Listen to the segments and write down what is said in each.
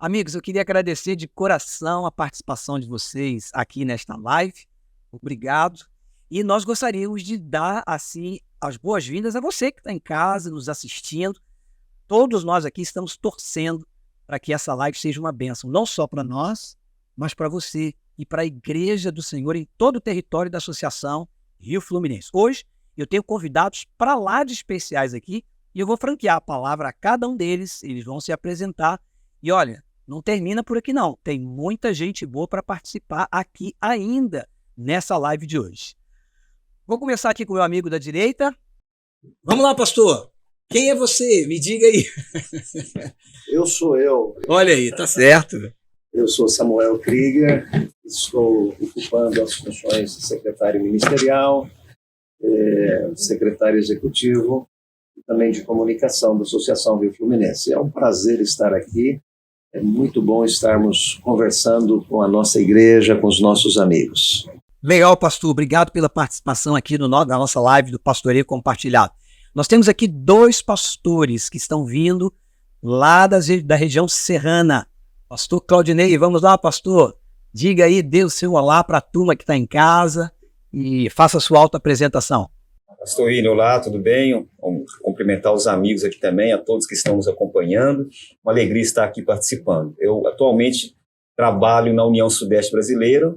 Amigos, eu queria agradecer de coração a participação de vocês aqui nesta live. Obrigado. E nós gostaríamos de dar, assim, as boas-vindas a você que está em casa, nos assistindo. Todos nós aqui estamos torcendo para que essa live seja uma bênção, não só para nós, mas para você e para a Igreja do Senhor em todo o território da Associação Rio Fluminense. Hoje, eu tenho convidados para lá de especiais aqui e eu vou franquear a palavra a cada um deles, eles vão se apresentar. E olha, não termina por aqui não, tem muita gente boa para participar aqui ainda nessa live de hoje. Vou começar aqui com o meu amigo da direita. Vamos lá, pastor. Quem é você? Me diga aí. Eu sou eu. Olha aí, tá certo. Eu sou Samuel Krieger, estou ocupando as funções de secretário ministerial, secretário executivo e também de comunicação da Associação Rio Fluminense. É um prazer estar aqui, é muito bom estarmos conversando com a nossa igreja, com os nossos amigos. Legal, pastor. Obrigado pela participação aqui na nossa live do Pastoreio Compartilhado. Nós temos aqui 2 pastores que estão vindo lá da região serrana. Pastor Claudinei, vamos lá, pastor. Diga aí, dê o seu olá para a turma que está em casa e faça a sua auto-apresentação. Pastor William, olá, tudo bem? Vamos cumprimentar os amigos aqui também, a todos que estão nos acompanhando. Uma alegria estar aqui participando. Eu atualmente trabalho na União Sudeste Brasileira,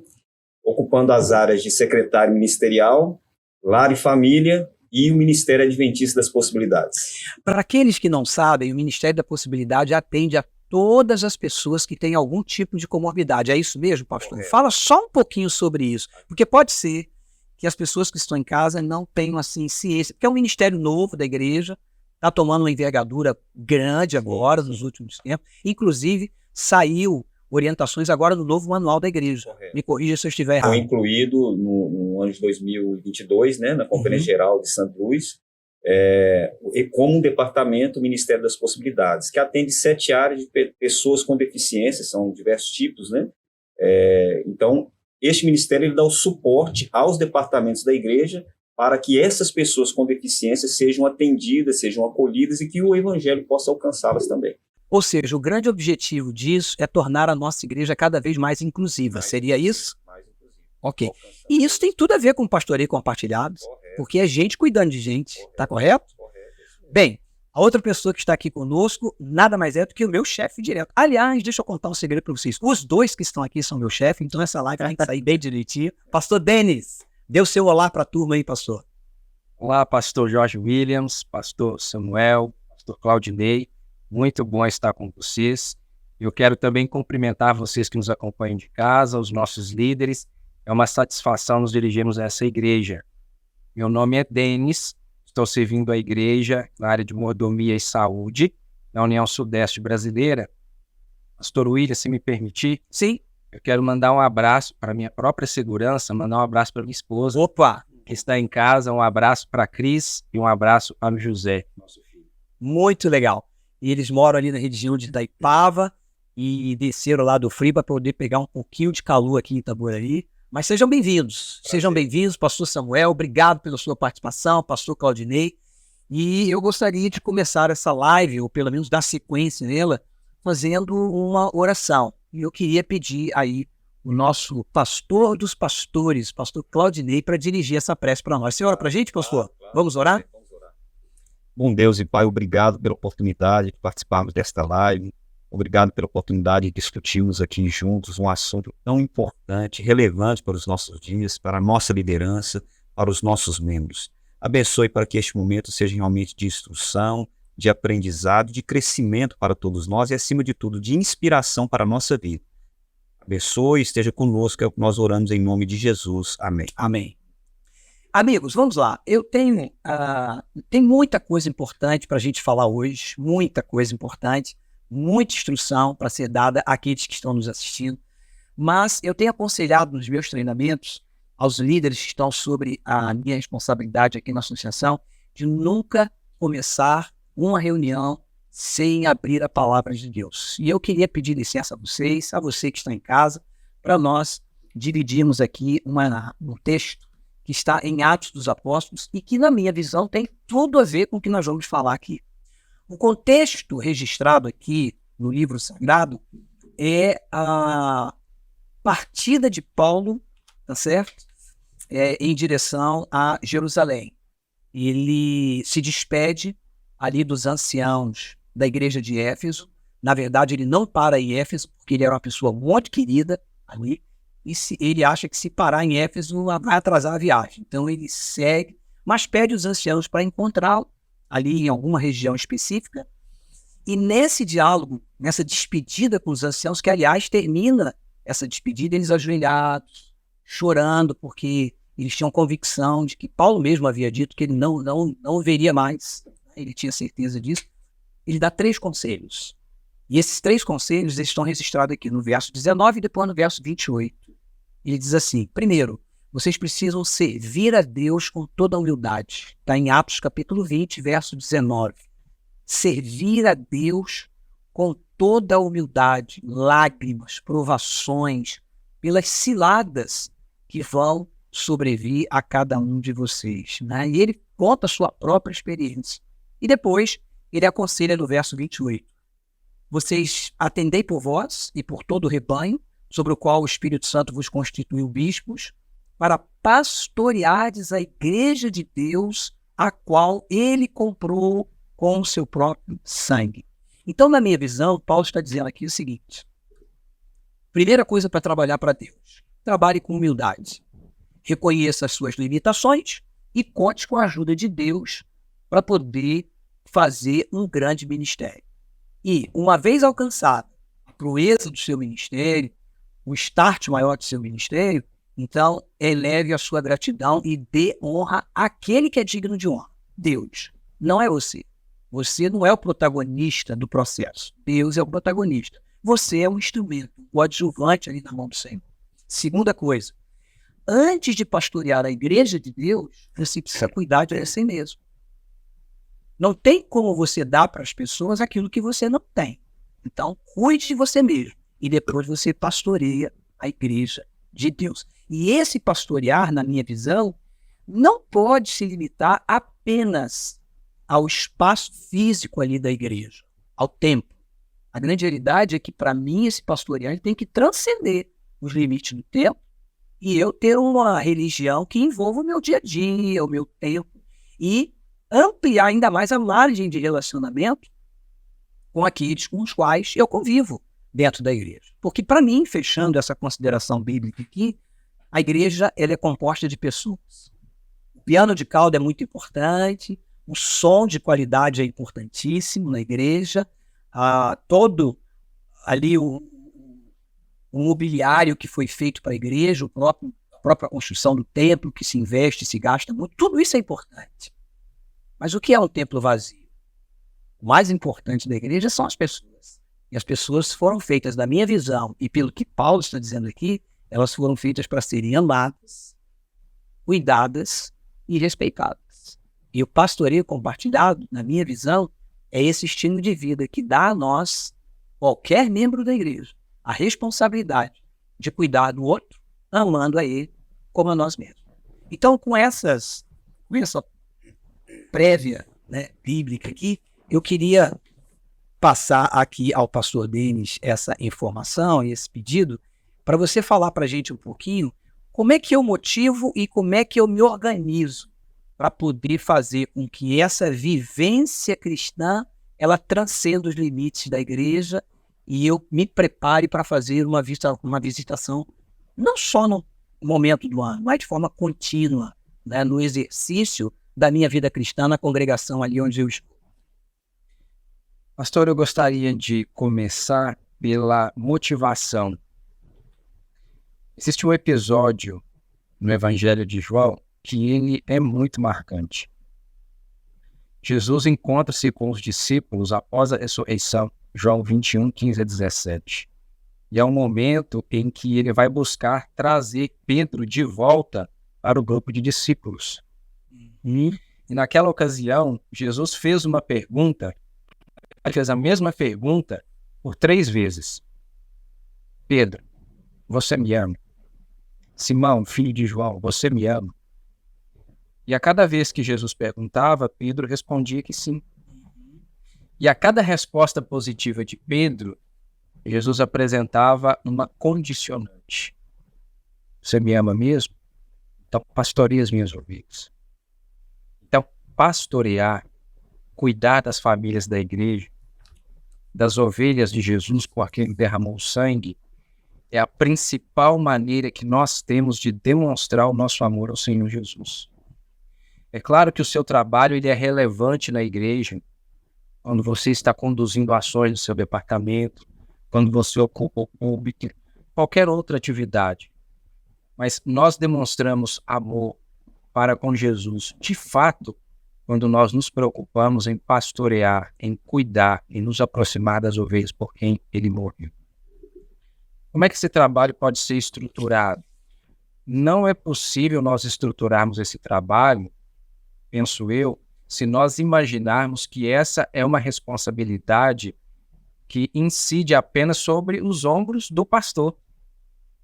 ocupando as áreas de secretário ministerial, lar e família e o Ministério Adventista das Possibilidades. Para aqueles que não sabem, o Ministério da Possibilidade atende a todas as pessoas que têm algum tipo de comorbidade. É isso mesmo, pastor? Correto. Fala só um pouquinho sobre isso, porque pode ser que as pessoas que estão em casa não tenham assim ciência, porque é um ministério novo da igreja, está tomando uma envergadura grande agora, nos últimos tempos. Inclusive, saiu orientações agora no novo manual da igreja. Correto. Me corrija se eu estiver errado. Foi incluído no ano de 2022, né, na Conferência Geral de Santo Luís, e como um departamento, o Ministério das Possibilidades, que atende 7 áreas de pessoas com deficiência, são diversos tipos, né? Então, este ministério ele dá o suporte aos departamentos da igreja para que essas pessoas com deficiência sejam atendidas, sejam acolhidas e que o evangelho possa alcançá-las também. Ou seja, o grande objetivo disso é tornar a nossa igreja cada vez mais inclusiva. Seria isso? Mais inclusive. Ok. E isso tem tudo a ver com o pastoreio compartilhado, Correto. porque é gente cuidando de gente. Tá correto? Correto. Bem, a outra pessoa que está aqui conosco nada mais é do que o meu chefe direto. Aliás, deixa eu contar um segredo para vocês. Os 2 que estão aqui são meu chefe, então essa live vai sair bem direitinho. Pastor Denis, dê o seu olá para a turma aí, pastor. Olá, pastor Jorge Williams, pastor Samuel, pastor Claudinei. Muito bom estar com vocês. Eu quero também cumprimentar vocês que nos acompanham de casa, os nossos líderes. É uma satisfação nos dirigirmos a essa igreja. Meu nome é Denis, estou servindo a igreja na área de mordomia e saúde, na União Sudeste Brasileira. Pastor William, se me permitir, Sim. eu quero mandar um abraço para a minha própria segurança, mandar um abraço para minha esposa, Opa, que está em casa, um abraço para a Cris e um abraço para o José, nosso filho. muito legal. E eles moram ali na região de Itaipava e desceram lá do Frio para poder pegar um pouquinho de calor aqui em Itaboraí. Mas sejam bem-vindos. Sejam bem-vindos, pastor Samuel. Obrigado pela sua participação, pastor Claudinei. E eu gostaria de começar essa live, ou pelo menos dar sequência nela, fazendo uma oração. E eu queria pedir aí o nosso pastor dos pastores, pastor Claudinei, para dirigir essa prece para nós. Você ora para a gente, pastor? Vamos orar? Vamos orar. Bom Deus e Pai, obrigado pela oportunidade de participarmos desta live. Obrigado pela oportunidade de discutirmos aqui juntos um assunto tão importante, relevante para os nossos dias, para a nossa liderança, para os nossos membros. Abençoe para que este momento seja realmente de instrução, de aprendizado, de crescimento para todos nós e, acima de tudo, de inspiração para a nossa vida. Abençoe e esteja conosco, é o que nós oramos em nome de Jesus. Amém. Amém. Amigos, vamos lá. Eu tenho muita coisa importante para a gente falar hoje, muita coisa importante, muita instrução para ser dada àqueles que estão nos assistindo, mas eu tenho aconselhado nos meus treinamentos aos líderes que estão sobre a minha responsabilidade aqui na associação de nunca começar uma reunião sem abrir a palavra de Deus. E eu queria pedir licença a você que está em casa, para nós dividirmos aqui um texto que está em Atos dos Apóstolos e que, na minha visão, tem tudo a ver com o que nós vamos falar aqui. O contexto registrado aqui no livro sagrado é a partida de Paulo, tá certo? Em direção a Jerusalém. Ele se despede ali dos anciãos da igreja de Éfeso. Na verdade, ele não para em Éfeso, porque ele era uma pessoa muito querida ali, e ele acha que se parar em Éfeso vai atrasar a viagem. Então ele segue, mas pede os anciãos para encontrá-lo ali em alguma região específica. E nesse diálogo, nessa despedida com os anciãos, que aliás termina essa despedida eles ajoelhados, chorando, porque eles tinham convicção de que Paulo mesmo havia dito que ele não veria mais. Ele tinha certeza disso. Ele dá 3 conselhos. E esses 3 conselhos eles estão registrados aqui no verso 19 e depois no verso 28. Ele diz assim: primeiro, vocês precisam servir a Deus com toda a humildade. Está em Atos capítulo 20, verso 19. Servir a Deus com toda a humildade, lágrimas, provações, pelas ciladas que vão sobrevir a cada um de vocês. Né? E ele conta a sua própria experiência. E depois ele aconselha no verso 28. Vocês atendei por vós e por todo o rebanho, sobre o qual o Espírito Santo vos constituiu bispos, para pastoreardes a igreja de Deus, a qual ele comprou com o seu próprio sangue. Então, na minha visão, Paulo está dizendo aqui o seguinte: primeira coisa para trabalhar para Deus, trabalhe com humildade. Reconheça as suas limitações e conte com a ajuda de Deus para poder fazer um grande ministério. E, uma vez alcançada a proeza do seu ministério, o start maior do seu ministério, então eleve a sua gratidão e dê honra àquele que é digno de honra, Deus. Não é você. Você não é o protagonista do processo. Deus é o protagonista. Você é um instrumento, o adjuvante ali na mão do Senhor. Segunda coisa, antes de pastorear a igreja de Deus, você precisa cuidar de você mesmo. Não tem como você dar para as pessoas aquilo que você não tem. Então, cuide de você mesmo. E depois você pastoreia a igreja de Deus. E esse pastorear, na minha visão, não pode se limitar apenas ao espaço físico ali da igreja, ao templo. A grande realidade é que, para mim, esse pastorear tem que transcender os limites do templo e eu ter uma religião que envolva o meu dia a dia, o meu tempo, e ampliar ainda mais a margem de relacionamento com aqueles com os quais eu convivo dentro da igreja. Porque, para mim, fechando essa consideração bíblica aqui, a igreja ela é composta de pessoas. O piano de cauda é muito importante, o som de qualidade é importantíssimo na igreja, todo ali o mobiliário que foi feito para a igreja, a própria construção do templo, que se investe, se gasta muito, tudo isso é importante. Mas o que é um templo vazio? O mais importante da igreja são as pessoas. E as pessoas foram feitas, na minha visão, e pelo que Paulo está dizendo aqui, elas foram feitas para serem amadas, cuidadas e respeitadas. E o pastoreio compartilhado, na minha visão, é esse estilo de vida que dá a nós, qualquer membro da igreja, a responsabilidade de cuidar do outro, amando a ele como a nós mesmos. Então, com essa prévia, né, bíblica aqui, eu queria passar aqui ao pastor Denis essa informação e esse pedido para você falar para a gente um pouquinho como é que eu motivo e como é que eu me organizo para poder fazer com que essa vivência cristã ela transcenda os limites da igreja e eu me prepare para fazer uma visitação não só no momento do ano, mas de forma contínua, né, no exercício da minha vida cristã na congregação ali onde eu estou. Pastor, eu gostaria de começar pela motivação. Existe um episódio no Evangelho de João que ele é muito marcante. Jesus encontra-se com os discípulos após a ressurreição, João 21, 15 a 17. E é um momento em que ele vai buscar trazer Pedro de volta para o grupo de discípulos. E naquela ocasião, Jesus fez uma pergunta, ele fez a mesma pergunta por 3 vezes. Pedro, você me ama? Simão, filho de João, você me ama? E a cada vez que Jesus perguntava, Pedro respondia que sim. E a cada resposta positiva de Pedro, Jesus apresentava uma condicionante. Você me ama mesmo? Então, pastoreia as minhas ovelhas. Então, pastorear, cuidar das famílias da igreja, das ovelhas de Jesus por quem derramou sangue, é a principal maneira que nós temos de demonstrar o nosso amor ao Senhor Jesus. É claro que o seu trabalho ele é relevante na igreja, quando você está conduzindo ações no seu departamento, quando você ocupa o público, qualquer outra atividade. Mas nós demonstramos amor para com Jesus, de fato, quando nós nos preocupamos em pastorear, em cuidar, em nos aproximar das ovelhas por quem ele morreu. Como é que esse trabalho pode ser estruturado? Não é possível nós estruturarmos esse trabalho, penso eu, se nós imaginarmos que essa é uma responsabilidade que incide apenas sobre os ombros do pastor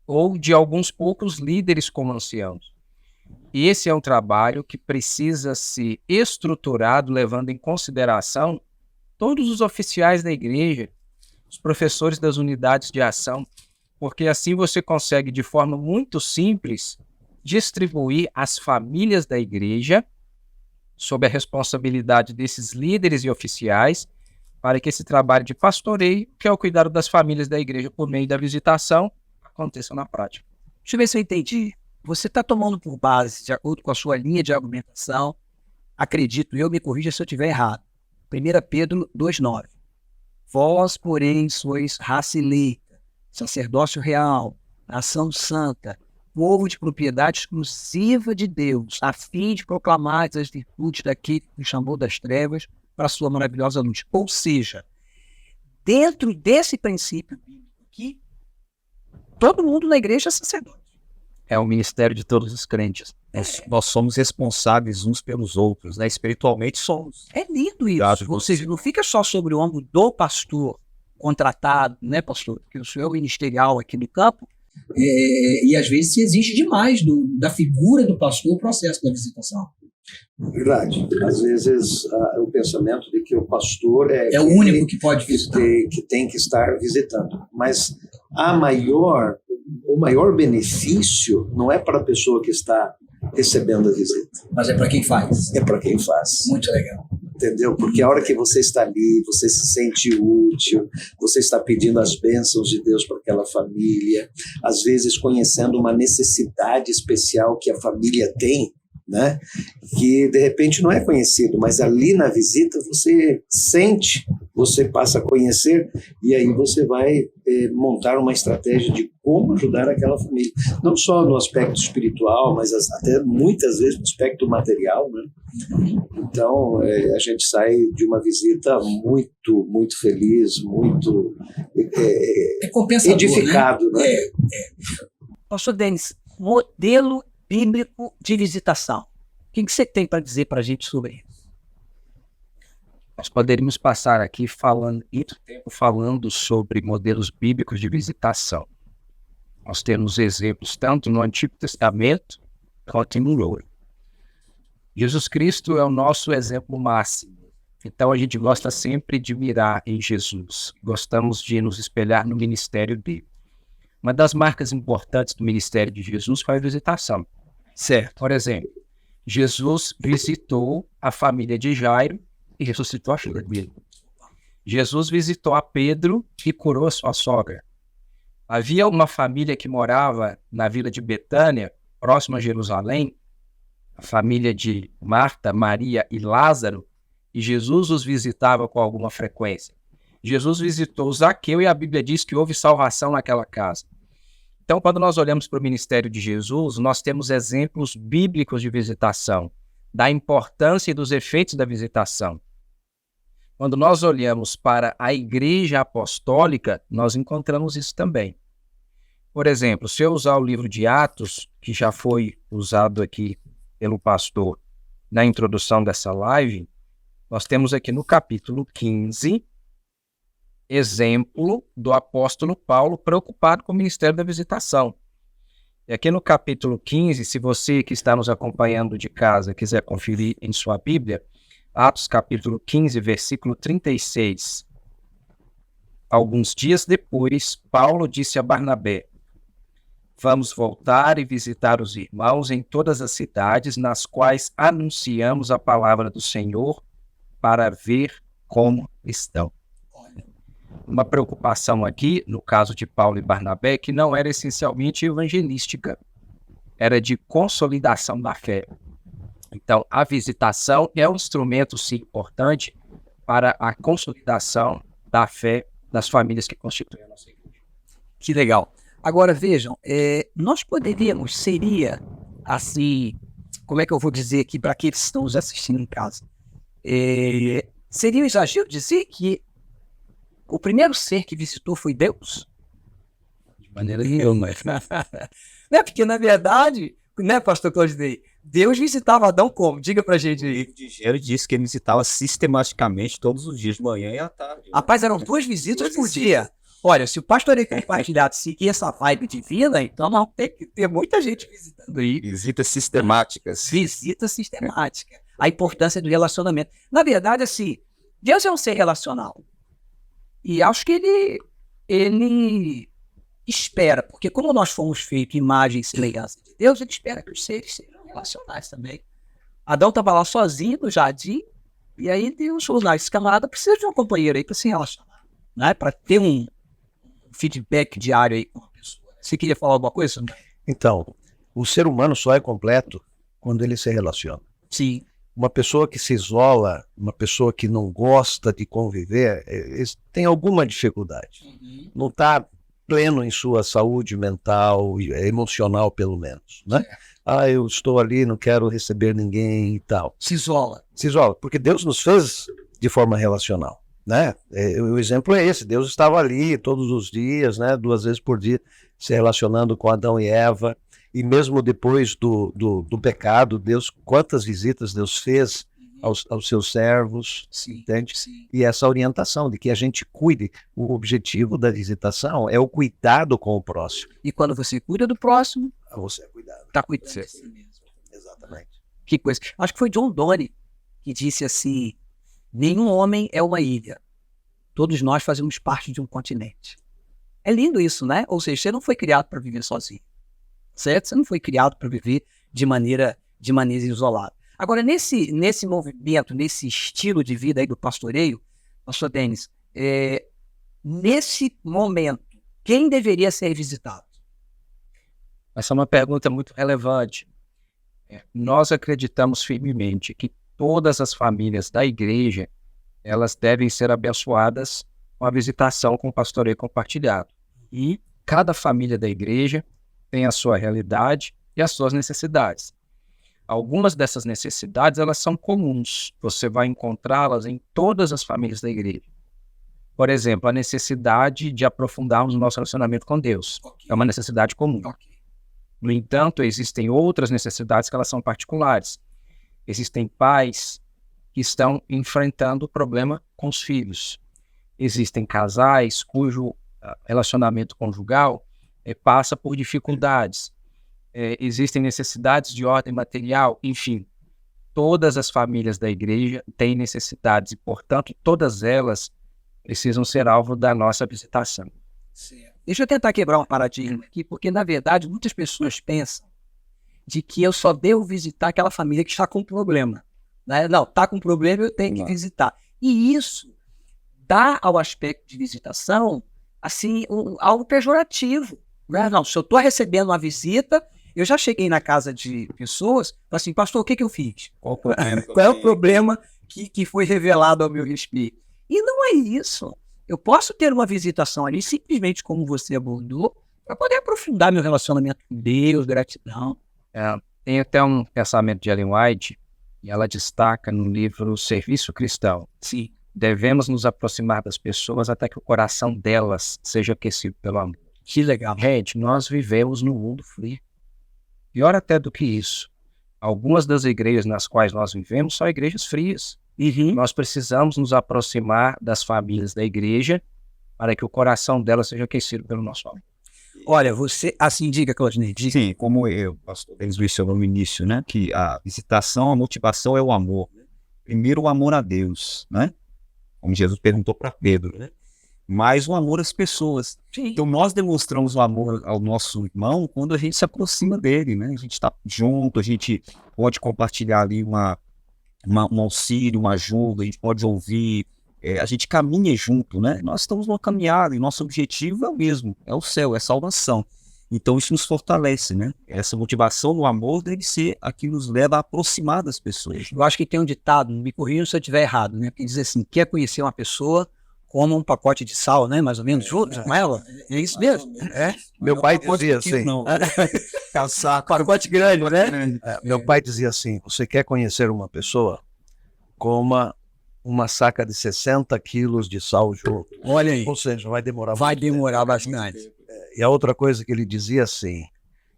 ou de alguns poucos líderes como anciãos. E esse é um trabalho que precisa ser estruturado levando em consideração todos os oficiais da igreja, os professores das unidades de ação, porque assim você consegue, de forma muito simples, distribuir as famílias da igreja sob a responsabilidade desses líderes e oficiais, para que esse trabalho de pastoreio, que é o cuidado das famílias da igreja por meio da visitação, aconteça na prática. Deixa eu ver se eu entendi. Você está tomando por base, de acordo com a sua linha de argumentação, acredito eu, me corrija se eu estiver errado. 1 Pedro 2,9. Vós, porém, sois raça eleita, sacerdócio real, nação santa, povo de propriedade exclusiva de Deus, a fim de proclamar as virtudes daquele que nos chamou das trevas para a sua maravilhosa luz. Ou seja, dentro desse princípio aqui, todo mundo na igreja é sacerdote. É o ministério de todos os crentes. Nós somos responsáveis uns pelos outros, né? Espiritualmente somos. É lindo isso. Ou seja, não fica só sobre o ombro do pastor contratado, né, pastor? Porque o senhor é ministerial aqui no campo, e às vezes se exige demais da figura do pastor o processo da visitação. Verdade. Às vezes o pensamento de que o pastor é o único que pode visitar, que tem que estar visitando. Mas o maior benefício não é para a pessoa que está recebendo a visita. Mas é para quem faz. É para quem faz. Muito legal. Entendeu? Porque a hora que você está ali, você se sente útil, você está pedindo as bênçãos de Deus para aquela família, às vezes conhecendo uma necessidade especial que a família tem, né? Que de repente não é conhecido, mas ali na visita você sente, você passa a conhecer e aí você vai montar uma estratégia de como ajudar aquela família. Não só no aspecto espiritual, mas até muitas vezes no aspecto material, né? Então a gente sai de uma visita muito, muito feliz, muito edificado, né? Pastor Denis, modelo bíblico de visitação. O que você tem para dizer para a gente sobre isso? Nós poderíamos passar aqui muito tempo falando sobre modelos bíblicos de visitação. Nós temos exemplos tanto no Antigo Testamento quanto no Novo. Jesus Cristo é o nosso exemplo máximo. Então a gente gosta sempre de mirar em Jesus. Gostamos de nos espelhar no ministério dele. Uma das marcas importantes do ministério de Jesus foi a visitação. Certo. Por exemplo, Jesus visitou a família de Jairo e ressuscitou a filha dele. Jesus visitou a Pedro e curou a sua sogra. Havia uma família que morava na vila de Betânia, próximo a Jerusalém, a família de Marta, Maria e Lázaro, e Jesus os visitava com alguma frequência. Jesus visitou Zaqueu e a Bíblia diz que houve salvação naquela casa. Então, quando nós olhamos para o ministério de Jesus, nós temos exemplos bíblicos de visitação, da importância e dos efeitos da visitação. Quando nós olhamos para a igreja apostólica, nós encontramos isso também. Por exemplo, se eu usar o livro de Atos, que já foi usado aqui pelo pastor na introdução dessa live, nós temos aqui no capítulo 15, exemplo do apóstolo Paulo preocupado com o ministério da visitação. E aqui no capítulo 15, se você que está nos acompanhando de casa quiser conferir em sua Bíblia, Atos capítulo 15, versículo 36. Alguns dias depois, Paulo disse a Barnabé: vamos voltar e visitar os irmãos em todas as cidades nas quais anunciamos a palavra do Senhor para ver como estão. Uma preocupação aqui, no caso de Paulo e Barnabé, que não era essencialmente evangelística, era de consolidação da fé. Então, a visitação é um instrumento, sim, importante para a consolidação da fé das famílias que constituem a nossa igreja. Que legal. Agora, vejam, nós poderíamos, seria assim, como é que eu vou dizer aqui para aqueles que estão nos assistindo em casa? Seria um exagero dizer que o primeiro ser que visitou foi Deus? De maneira nenhuma. Né? Porque, na verdade, né, pastor Claudinei, Deus visitava Adão como? Diga pra gente O aí. livro de Gênesis diz que ele visitava sistematicamente todos os dias, de manhã e à tarde. Rapaz, eram 2 visitas por dia. Olha, se o pastoreio compartilhado seguir essa vibe divina, então não tem que ter muita gente visitando aí. Visitas sistemáticas. Visita sistemática. A importância do relacionamento. Na verdade, assim, Deus é um ser relacional. E acho que ele espera, porque como nós fomos feitos imagem e semelhança de Deus, ele espera que os seres sejam relacionais também. Adão estava lá sozinho no jardim, e aí Deus falou: esse camarada precisa de um companheiro aí para se relacionar, né? Para ter um feedback diário aí com a pessoa. Você queria falar alguma coisa? Então, o ser humano só é completo quando ele se relaciona. Sim. Uma pessoa que se isola, uma pessoa que não gosta de conviver, tem alguma dificuldade. Não está pleno em sua saúde mental, emocional pelo menos, né? Eu estou ali, não quero receber ninguém e tal. Se isola. Se isola, porque Deus nos fez de forma relacional, né? O exemplo é esse: Deus estava ali todos os dias, né? 2 vezes por dia, se relacionando com Adão e Eva. E mesmo depois do pecado, Deus, quantas visitas Deus fez aos seus servos, Sim, entende? sim. E essa orientação de que a gente cuide, o objetivo da visitação é o cuidado com o próximo. E quando você cuida do próximo, Você é cuidado. está cuidando de si mesmo. Exatamente. Que coisa. Acho que foi John Donne que disse assim: nenhum homem é uma ilha. Todos nós fazemos parte de um continente. É lindo isso, né? Ou seja, você não foi criado para viver sozinho. Certo? Você não foi criado para viver de maneira isolada. Agora, nesse movimento, nesse estilo de vida aí do pastoreio, pastor Denis, nesse momento, quem deveria ser visitado? Essa é uma pergunta muito relevante. Nós acreditamos firmemente que todas as famílias da igreja, elas devem ser abençoadas com a visitação com o pastoreio compartilhado. E cada família da igreja tem a sua realidade e as suas necessidades. Algumas dessas necessidades, elas são comuns. Você vai encontrá-las em todas as famílias da igreja. Por exemplo, a necessidade de aprofundarmos o nosso relacionamento com Deus. É uma necessidade comum. No entanto, existem outras necessidades que elas são particulares. Existem pais que estão enfrentando o problema com os filhos. Existem casais cujo relacionamento conjugal passa por dificuldades. Existem necessidades de ordem material, enfim. Todas as famílias da igreja têm necessidades e, portanto, todas elas precisam ser alvo da nossa visitação. Certo. Deixa eu tentar quebrar um paradigma aqui, porque, na verdade, muitas pessoas pensam de que eu só devo visitar aquela família que está com problema. Né? Não, está com problema, eu tenho que visitar. E isso dá ao aspecto de visitação assim, algo pejorativo. Né? Não, se eu estou recebendo uma visita, eu já cheguei na casa de pessoas, assim, pastor, o que eu fiz? Qual é o problema que foi revelado ao meu respeito? E não é isso. Eu posso ter uma visitação ali, simplesmente como você abordou, para poder aprofundar meu relacionamento com Deus, gratidão. Tem até um pensamento de Ellen White, e ela destaca no livro Serviço Cristão. Sim. Devemos nos aproximar das pessoas até que o coração delas seja aquecido pelo amor. Que legal. Gente, nós vivemos num mundo frio. Pior até do que isso. Algumas das igrejas nas quais nós vivemos são igrejas frias. Nós precisamos nos aproximar das famílias da igreja para que o coração delas seja aquecido pelo nosso amor. Olha, você, assim, diga, Claudinei. Sim, como o pastor Denis mencionou no início, né? Que a visitação, a motivação é o amor. Primeiro o amor a Deus, né? Como Jesus perguntou para Pedro, né? mas o amor às pessoas. Então nós demonstramos o amor ao nosso irmão quando a gente se aproxima dele, né? A gente está junto, a gente pode compartilhar ali um auxílio, uma ajuda, a gente pode ouvir, a gente caminha junto, né? Nós estamos numa caminhada e nosso objetivo é o mesmo, é o céu, é a salvação. Então isso nos fortalece, né? Essa motivação no amor deve ser a que nos leva a aproximar das pessoas. Eu acho que tem um ditado, me corrijam se eu estiver errado, né? Que diz assim, quer conhecer uma pessoa, coma um pacote de sal, né? Mais ou menos, junto com ela. É isso mesmo? Meu pai dizia assim, Pacote grande, né? meu pai dizia assim, você quer conhecer uma pessoa? Coma uma saca de 60 quilos de sal junto. Olha aí, Ou seja, vai demorar vai muito tempo. demorar bastante. E a outra coisa que ele dizia assim,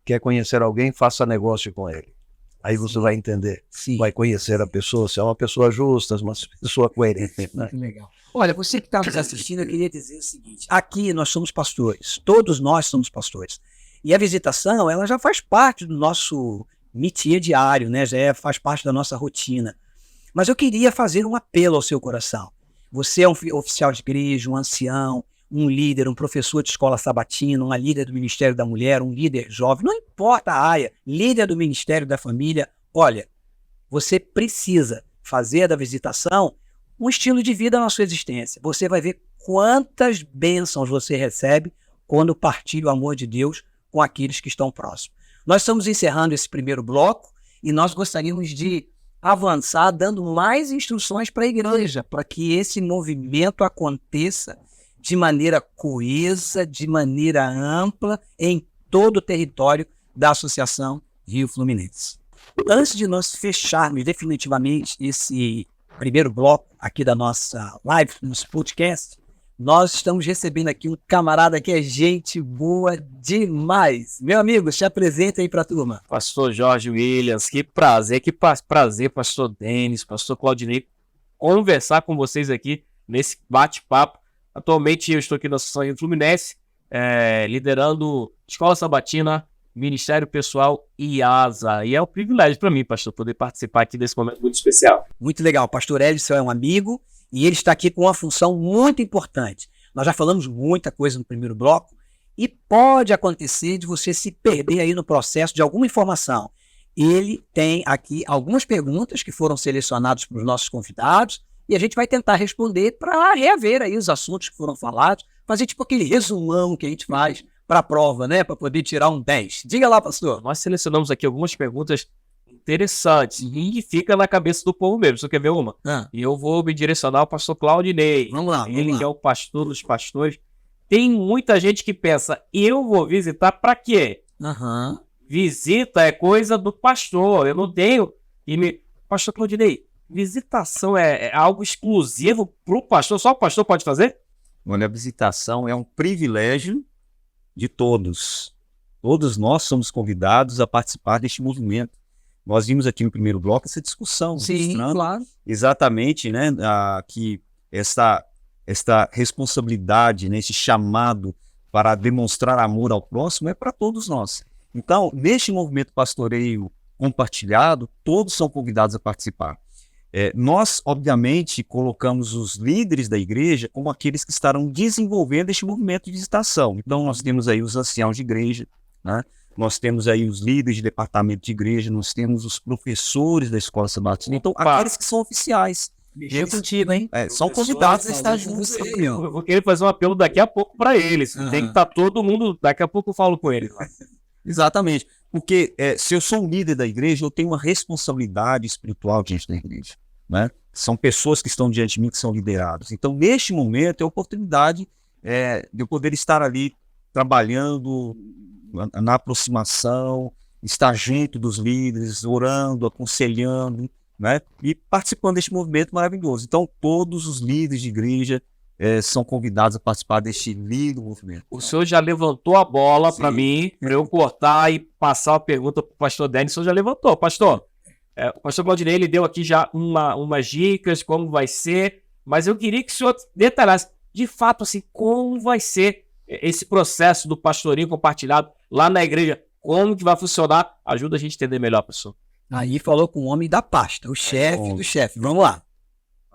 quer conhecer alguém, faça negócio com ele. Aí você vai entender, Sim. vai conhecer a pessoa, se é uma pessoa justa, uma pessoa coerente. Né? Que legal. Olha, você que está nos assistindo, eu queria dizer o seguinte, aqui nós somos pastores, todos nós somos pastores. E a visitação, ela já faz parte do nosso métier diário, né? Faz parte da nossa rotina. Mas eu queria fazer um apelo ao seu coração. Você é um oficial de igreja, um ancião, um líder, um professor de escola sabatina, uma líder do Ministério da Mulher, um líder jovem, não importa a área, líder do Ministério da Família. Olha, você precisa fazer da visitação um estilo de vida na sua existência. Você vai ver quantas bênçãos você recebe quando partilha o amor de Deus com aqueles que estão próximos. Nós estamos encerrando esse primeiro bloco e nós gostaríamos de avançar dando mais instruções para a igreja, para que esse movimento aconteça de maneira coesa, de maneira ampla, em todo o território da Associação Rio Fluminense. Antes de nós fecharmos definitivamente esse primeiro bloco aqui da nossa live, nosso podcast, nós estamos recebendo aqui um camarada que é gente boa demais. Meu amigo, se apresenta aí para a turma. Pastor Jorge Williams, que prazer, pastor Denis, pastor Claudinei, conversar com vocês aqui nesse bate-papo. Atualmente eu estou aqui na Associação Rio Fluminense, liderando Escola Sabatina, Ministério Pessoal e ASA. E é um privilégio para mim, pastor, poder participar aqui desse momento muito especial. Muito legal. O pastor Edson é um amigo e ele está aqui com uma função muito importante. Nós já falamos muita coisa no primeiro bloco e pode acontecer de você se perder aí no processo de alguma informação. Ele tem aqui algumas perguntas que foram selecionadas para os nossos convidados e a gente vai tentar responder para reaver aí os assuntos que foram falados, fazer tipo aquele resumão que a gente faz para a prova, né? Para poder tirar um 10. Diga lá, pastor. Nós selecionamos aqui algumas perguntas interessantes e que fica na cabeça do povo mesmo. Você quer ver uma? E eu vou me direcionar ao pastor Claudinei. Vamos lá. Ele que é o pastor dos pastores. Tem muita gente que pensa, eu vou visitar para quê? Visita é coisa do pastor, eu não tenho. Pastor Claudinei, visitação é algo exclusivo para o pastor? Só o pastor pode fazer? Olha, a visitação é um privilégio de todos. Todos nós somos convidados a participar deste movimento. Nós vimos aqui no primeiro bloco essa discussão. Sim, claro. Exatamente, né, que esta responsabilidade, né, esse chamado para demonstrar amor ao próximo é para todos nós. Então, neste movimento pastoreio compartilhado, todos são convidados a participar. Nós, obviamente, colocamos os líderes da igreja como aqueles que estarão desenvolvendo este movimento de visitação. Então, nós temos aí os anciãos de igreja, né? Nós temos aí os líderes de departamento de igreja, nós temos os professores da escola sabatina. Então, aqueles que são oficiais. Mexeu contigo, hein? São convidados a estar juntos. Eu vou querer fazer um apelo daqui a pouco para eles. Tem que estar todo mundo, daqui a pouco eu falo com eles. Exatamente. Porque se eu sou um líder da igreja, eu tenho uma responsabilidade espiritual diante da igreja. Né? São pessoas que estão diante de mim que são liderados. Então, neste momento, é a oportunidade de eu poder estar ali trabalhando na aproximação, estar junto dos líderes, orando, aconselhando, né? E participando deste movimento maravilhoso. Então, todos os líderes de igreja são convidados a participar deste lindo movimento. O senhor já levantou a bola para mim, para eu cortar e passar a pergunta para o pastor Denis. O senhor já levantou, pastor. O pastor Claudinei, ele deu aqui já umas dicas, como vai ser, mas eu queria que o senhor detalhasse, de fato, assim, como vai ser esse processo do pastorinho compartilhado lá na igreja, como que vai funcionar? Ajuda a gente a entender melhor, pessoal. Aí falou com o homem da pasta, o chefe do chefe. Vamos lá.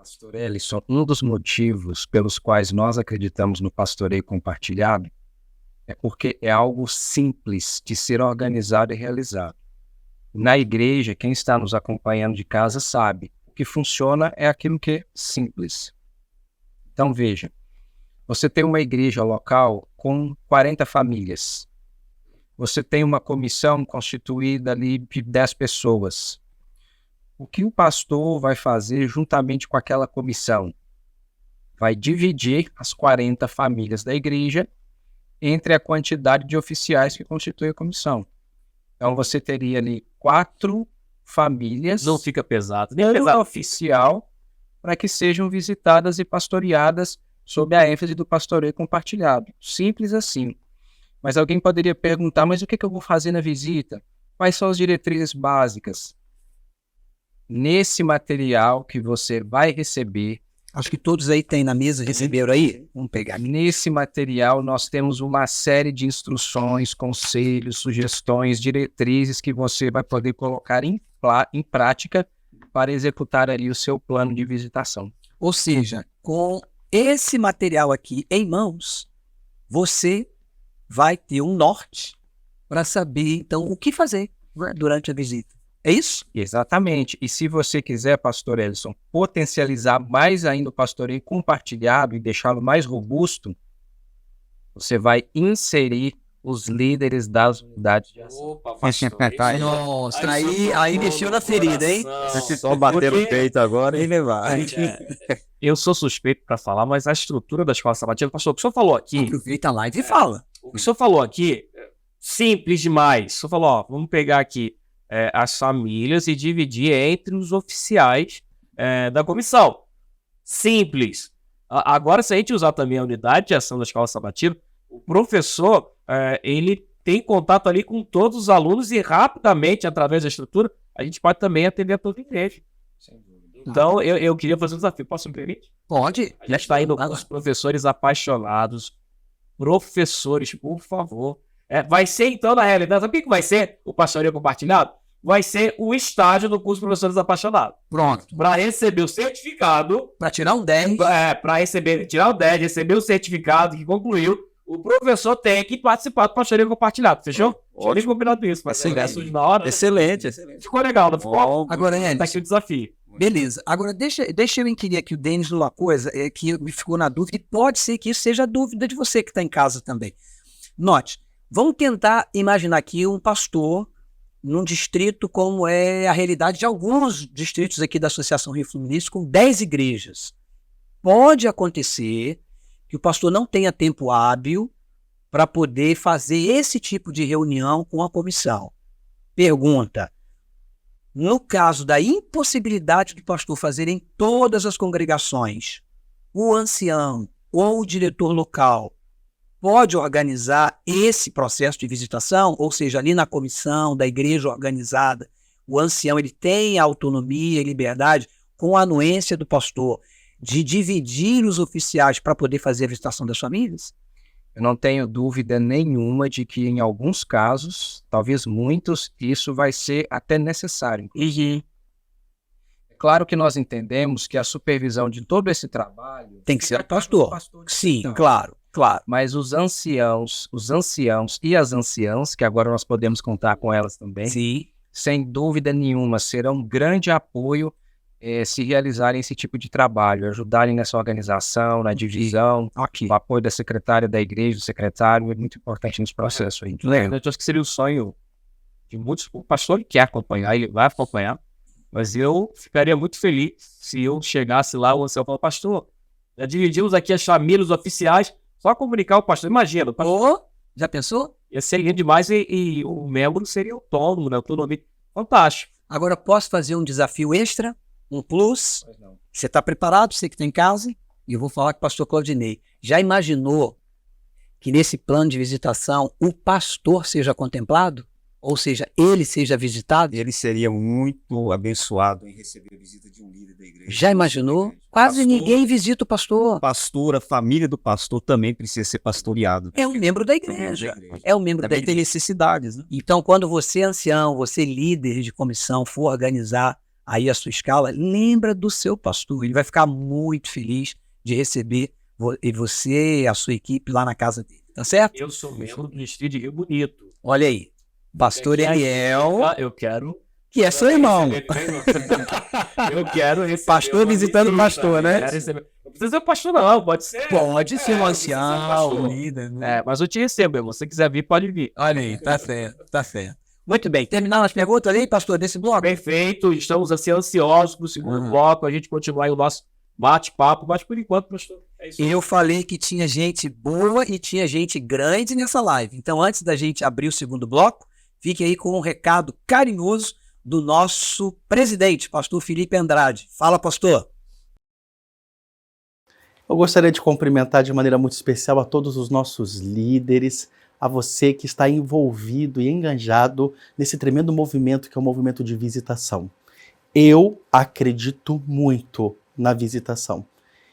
Pastor Ellison, um dos motivos pelos quais nós acreditamos no pastoreio compartilhado é porque é algo simples de ser organizado e realizado. Na igreja, quem está nos acompanhando de casa sabe, o que funciona é aquilo que é simples. Então veja, você tem uma igreja local com 40 famílias. Você tem uma comissão constituída ali de 10 pessoas. O que o pastor vai fazer juntamente com aquela comissão? Vai dividir as 40 famílias da igreja entre a quantidade de oficiais que constitui a comissão. Então você teria ali 4 famílias. Não fica pesado. Nem pesado. Oficial para que sejam visitadas e pastoreadas sob a ênfase do pastoreio compartilhado. Simples assim. Mas alguém poderia perguntar, mas o que eu vou fazer na visita? Quais são as diretrizes básicas? Nesse material que você vai receber, Acho que todos aí têm na mesa, receberam aí? Vamos pegar. nesse material nós temos uma série de instruções, conselhos, sugestões, diretrizes que você vai poder colocar em prática para executar ali o seu plano de visitação. Ou seja, com esse material aqui em mãos, você vai ter um norte para saber, então, o que fazer, né, durante a visita. É isso? Exatamente. E se você quiser, pastor Ellison, potencializar mais ainda o pastoreio compartilhado e deixá-lo mais robusto, você vai inserir os líderes das unidades de ação. Opa, pastor. Nossa, aí mexeu na ferida, hein? Só bater no peito agora. Eu sou suspeito para falar, mas a estrutura da escola sabatina, pastor, o que o senhor falou aqui, Aproveita a live e fala. o que o senhor falou aqui, simples demais. O senhor falou, ó, vamos pegar aqui as famílias e dividir entre os oficiais da comissão. Simples. Agora, se a gente usar também a unidade de ação da escola sabatina, o professor, ele tem contato ali com todos os alunos e rapidamente, através da estrutura, a gente pode também atender a toda a igreja. Então, eu queria fazer um desafio. Posso me permitir? Pode. A gente está indo com os professores apaixonados. Professores, por favor. Vai ser, então, na realidade, sabe o que vai ser o pastoreio compartilhado? Vai ser o estágio do curso de Professores Apaixonados. Pronto. Para receber o certificado, Para tirar um 10. para tirar o 10, receber o certificado que concluiu, o professor tem que participar do pastoreio compartilhado. Fechou? Tinha combinado isso. Mas Excelente. na hora. Excelente. Ficou legal, não ficou? Agora, Tá Enes, aqui o desafio. beleza. Agora, deixa eu inquirir aqui o Denis numa coisa que me ficou na dúvida, e pode ser que isso seja a dúvida de você que está em casa também. Note, vamos tentar imaginar aqui um pastor num distrito como é a realidade de alguns distritos aqui da Associação Rio Fluminense, com 10 igrejas. Pode acontecer que o pastor não tenha tempo hábil para poder fazer esse tipo de reunião com a comissão. Pergunta: no caso da impossibilidade do pastor fazer em todas as congregações, o ancião ou o diretor local pode organizar esse processo de visitação? Ou seja, ali na comissão da igreja organizada, o ancião ele tem autonomia e liberdade, com a anuência do pastor, de dividir os oficiais para poder fazer a visitação das famílias? Eu não tenho dúvida nenhuma de que, em alguns casos, talvez muitos, isso vai ser até necessário. É claro que nós entendemos que a supervisão de todo esse trabalho Tem que ser o pastor. Sim, claro. Mas os anciãos e as anciãs, que agora nós podemos contar com elas também, Sim. sem dúvida nenhuma, serão um grande apoio se realizarem esse tipo de trabalho, ajudarem nessa organização, na divisão, o apoio da secretária da igreja, do secretário, é muito importante nesse processo aí. Eu acho que seria o sonho de muitos. O pastor quer acompanhar, ele vai acompanhar, mas eu ficaria muito feliz se eu chegasse lá, o ancião falasse, pastor, já dividimos aqui as famílias oficiais, só comunicar o pastor. Imagina, o pastor Já pensou? ia ser lindo demais e o membro seria autônomo, né? Autonomia. Fantástico. Agora, posso fazer um desafio extra? Um plus? Você está preparado? Você que está em casa? E eu vou falar com o pastor Claudinei. Já imaginou que nesse plano de visitação o pastor seja contemplado? Ou seja, ele seja visitado? Ele seria muito abençoado em receber a visita de um líder da igreja. Já imaginou? Quase Pastor. ninguém visita o pastor. Pastor, a família do pastor também precisa ser pastoreado. É um membro da igreja. É um membro da Também tem igreja. necessidades, né? Então, quando você, ancião, você líder de comissão, for organizar aí a sua escala, lembra do seu pastor. Ele vai ficar muito feliz de receber você, a sua equipe lá na casa dele. Tá certo? Eu sou membro do Distrito de Rio Bonito. Olha aí. Pastor Eliel, Eu quero. que é seu irmão. Eu quero receber. Pastor visitando pastor, né? Eu quero receber. Não precisa ser pastor, não. Pode ser. Pode ser um não precisa ser ancião, pastor. líder, né? É, mas eu te recebo, irmão. Se você quiser vir, pode vir. Olha aí, tá certo, tá certo. Muito bem, terminaram as perguntas ali, pastor, desse bloco? Perfeito. Estamos assim ansiosos pro segundo bloco. A gente continuar aí o nosso bate-papo. Mas por enquanto, pastor, é isso. Eu falei que tinha gente boa e tinha gente grande nessa live. Então, antes da gente abrir o segundo bloco, fique aí com um recado carinhoso do nosso presidente, pastor Felipe Andrade. Fala, pastor. Eu gostaria de cumprimentar de maneira muito especial a todos os nossos líderes, a você que está envolvido e enganjado nesse tremendo movimento que é o movimento de visitação. Eu acredito muito na visitação.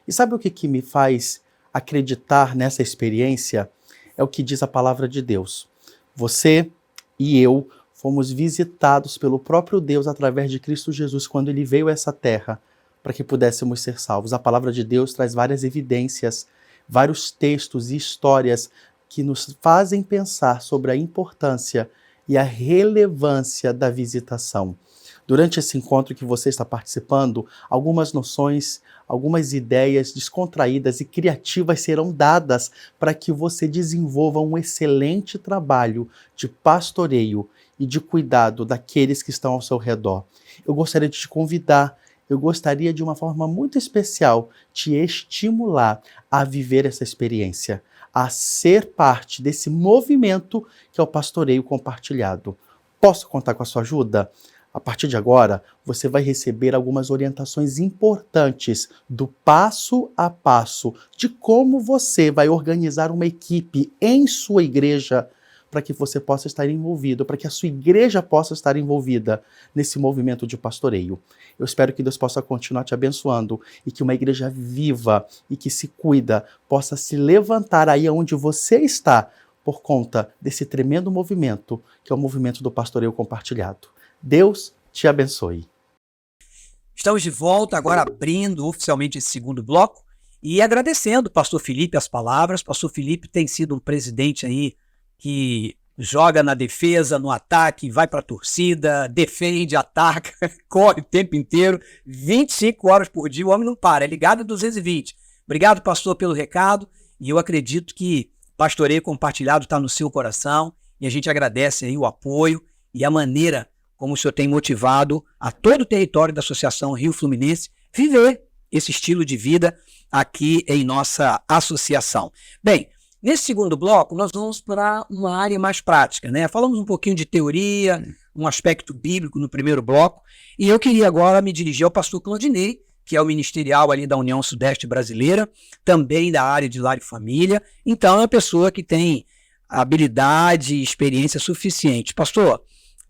E sabe o que me faz acreditar nessa experiência? É o que diz a palavra de Deus. Você e eu fomos visitados pelo próprio Deus através de Cristo Jesus quando ele veio a essa terra para que pudéssemos ser salvos. A palavra de Deus traz várias evidências, vários textos e histórias que nos fazem pensar sobre a importância e a relevância da visitação. Durante esse encontro que você está participando, algumas noções, algumas ideias descontraídas e criativas serão dadas para que você desenvolva um excelente trabalho de pastoreio e de cuidado daqueles que estão ao seu redor. Eu gostaria de te convidar, eu gostaria de uma forma muito especial te estimular a viver essa experiência, a ser parte desse movimento que é o pastoreio compartilhado. Posso contar com a sua ajuda? A partir de agora, você vai receber algumas orientações importantes do passo a passo de como você vai organizar uma equipe em sua igreja para que você possa estar envolvido, para que a sua igreja possa estar envolvida nesse movimento de pastoreio. Eu espero que Deus possa continuar te abençoando e que uma igreja viva e que se cuida possa se levantar aí onde você está por conta desse tremendo movimento que é o movimento do pastoreio compartilhado. Deus te abençoe. Estamos de volta, agora abrindo oficialmente esse segundo bloco e agradecendo o pastor Felipe as palavras. Pastor Felipe tem sido um presidente aí que joga na defesa, no ataque, vai para a torcida, defende, ataca, corre o tempo inteiro, 25 horas por dia, o homem não para, é ligado a 220. Obrigado, pastor, pelo recado, e eu acredito que pastoreio compartilhado está no seu coração, e a gente agradece aí o apoio e a maneira como o senhor tem motivado a todo o território da Associação Rio Fluminense viver esse estilo de vida aqui em nossa associação. Bem, nesse segundo bloco, nós vamos para uma área mais prática, né? Falamos um pouquinho de teoria, um aspecto bíblico no primeiro bloco, e eu queria agora me dirigir ao pastor Claudinei, que é o ministerial ali da União Sudeste Brasileira, também da área de lar e família, então é uma pessoa que tem habilidade e experiência suficiente. Pastor,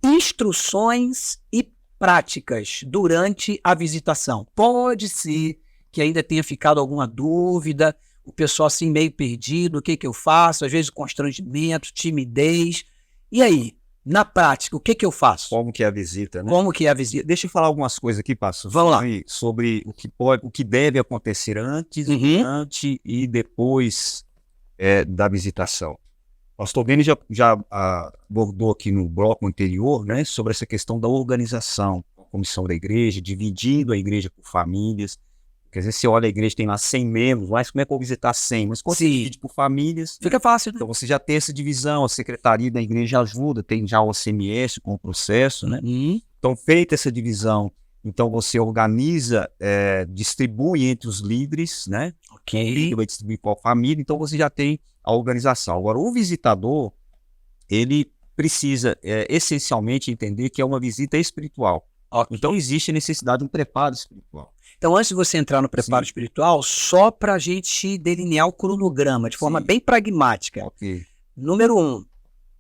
instruções e práticas durante a visitação. Pode ser que ainda tenha ficado alguma dúvida, o pessoal assim meio perdido, o que eu faço, às vezes constrangimento, timidez. E aí, na prática, o que eu faço? Como que é a visita, né? Como que é a visita? Deixa eu falar algumas coisas aqui, pastor. Vamos lá. Sobre o que deve acontecer antes, durante e depois da visitação. O pastor Denis já abordou aqui no bloco anterior, né, sobre essa questão da organização, a comissão da igreja, dividindo a igreja por famílias. Quer dizer, você olha a igreja, tem lá 100 membros, mas como é que eu vou visitar 100? Mas quando você divide por famílias, fica fácil, né? Então você já tem essa divisão, a secretaria da igreja ajuda, tem já o CMS com o processo, né? Então, feita essa divisão, então você organiza, distribui entre os líderes, né? Ok. O líder vai distribuir para a família, então você já tem a organização. Agora, o visitador, ele precisa essencialmente entender que é uma visita espiritual. Okay. Então, existe a necessidade de um preparo espiritual. Então, antes de você entrar no preparo espiritual, só para a gente delinear o cronograma de forma bem pragmática. Okay. Número 1,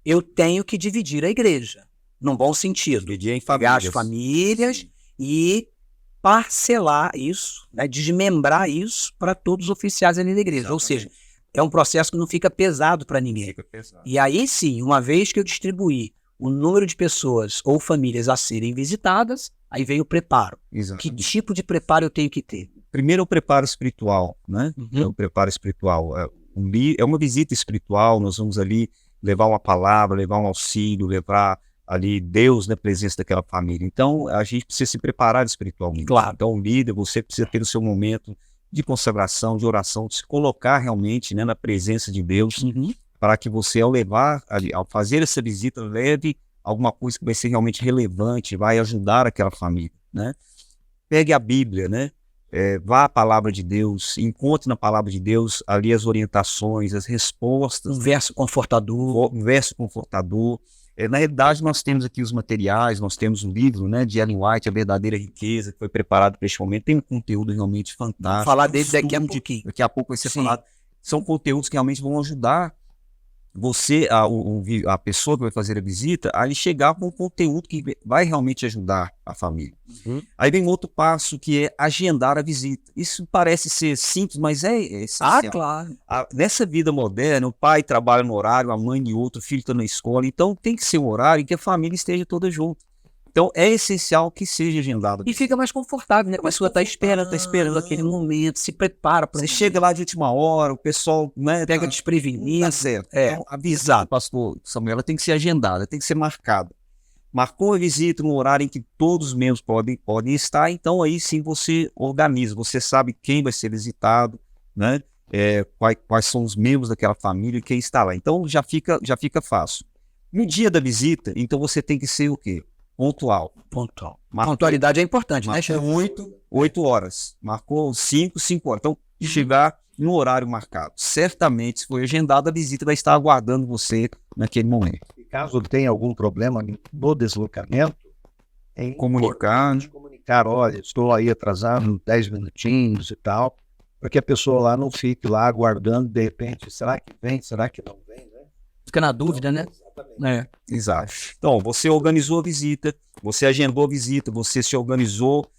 eu tenho que dividir a igreja, num bom sentido. Dividir em pegar famílias. as famílias e parcelar isso, né, desmembrar isso para todos os oficiais ali da igreja. Exatamente. Ou seja, é um processo que não fica pesado para ninguém. Fica pesado. E aí sim, uma vez que eu distribuir o número de pessoas ou famílias a serem visitadas, aí vem o preparo. Exato. Que tipo de preparo eu tenho que ter? Primeiro é o preparo espiritual, né? É o preparo espiritual. É uma visita espiritual, nós vamos ali levar uma palavra, levar um auxílio, levar ali Deus na presença daquela família. Então, a gente precisa se preparar espiritualmente. Claro. Então, o líder, você precisa ter o seu momento de consagração, de oração, de se colocar realmente, né, na presença de Deus, para que você, ao fazer essa visita, leve alguma coisa que vai ser realmente relevante, vai ajudar aquela família, né? Pegue a Bíblia, né? Vá à palavra de Deus, encontre na palavra de Deus ali as orientações, as respostas. Um verso confortador. Na realidade, nós temos aqui os materiais, nós temos um livro, né, de Ellen White, A Verdadeira Riqueza, que foi preparado para este momento. Tem um conteúdo realmente fantástico. Vamos falar dele daqui a pouquinho. Daqui a pouco vai ser falado. São conteúdos que realmente vão ajudar você, a pessoa que vai fazer a visita, a chegar com um conteúdo que vai realmente ajudar a família. Aí vem outro passo, que é agendar a visita. Isso parece ser simples, mas é essencial. Claro. Nessa vida moderna, o pai trabalha no horário, a mãe em outro, o filho está na escola, então tem que ser um horário em que a família esteja toda junto. Então é essencial que seja agendado. E fica mais confortável, né? A pessoa está esperando aquele momento, se prepara para. Você chega lá de última hora, o pessoal, né, pega desprevenido. Tá certo. Então, avisado, pastor Samuel, ela tem que ser agendada, tem que ser marcada. Marcou a visita no horário em que todos os membros podem estar, então aí sim você organiza, você sabe quem vai ser visitado, né? Quais são os membros daquela família e quem está lá. Então já fica fácil. No dia da visita, então você tem que ser o quê? Pontual. Pontualidade é importante, né? 8 horas. Marcou 5 horas. Então, chegar no horário marcado. Certamente, se for agendado, a visita vai estar aguardando você naquele momento. E caso tenha algum problema no deslocamento, é comunicar, olha, estou aí atrasado 10 minutinhos e tal, para que a pessoa lá não fique lá aguardando, de repente, será que vem, será que não vem, né? Fica na dúvida, né? Exato. Então, você organizou a visita, você agendou a visita, você se organizou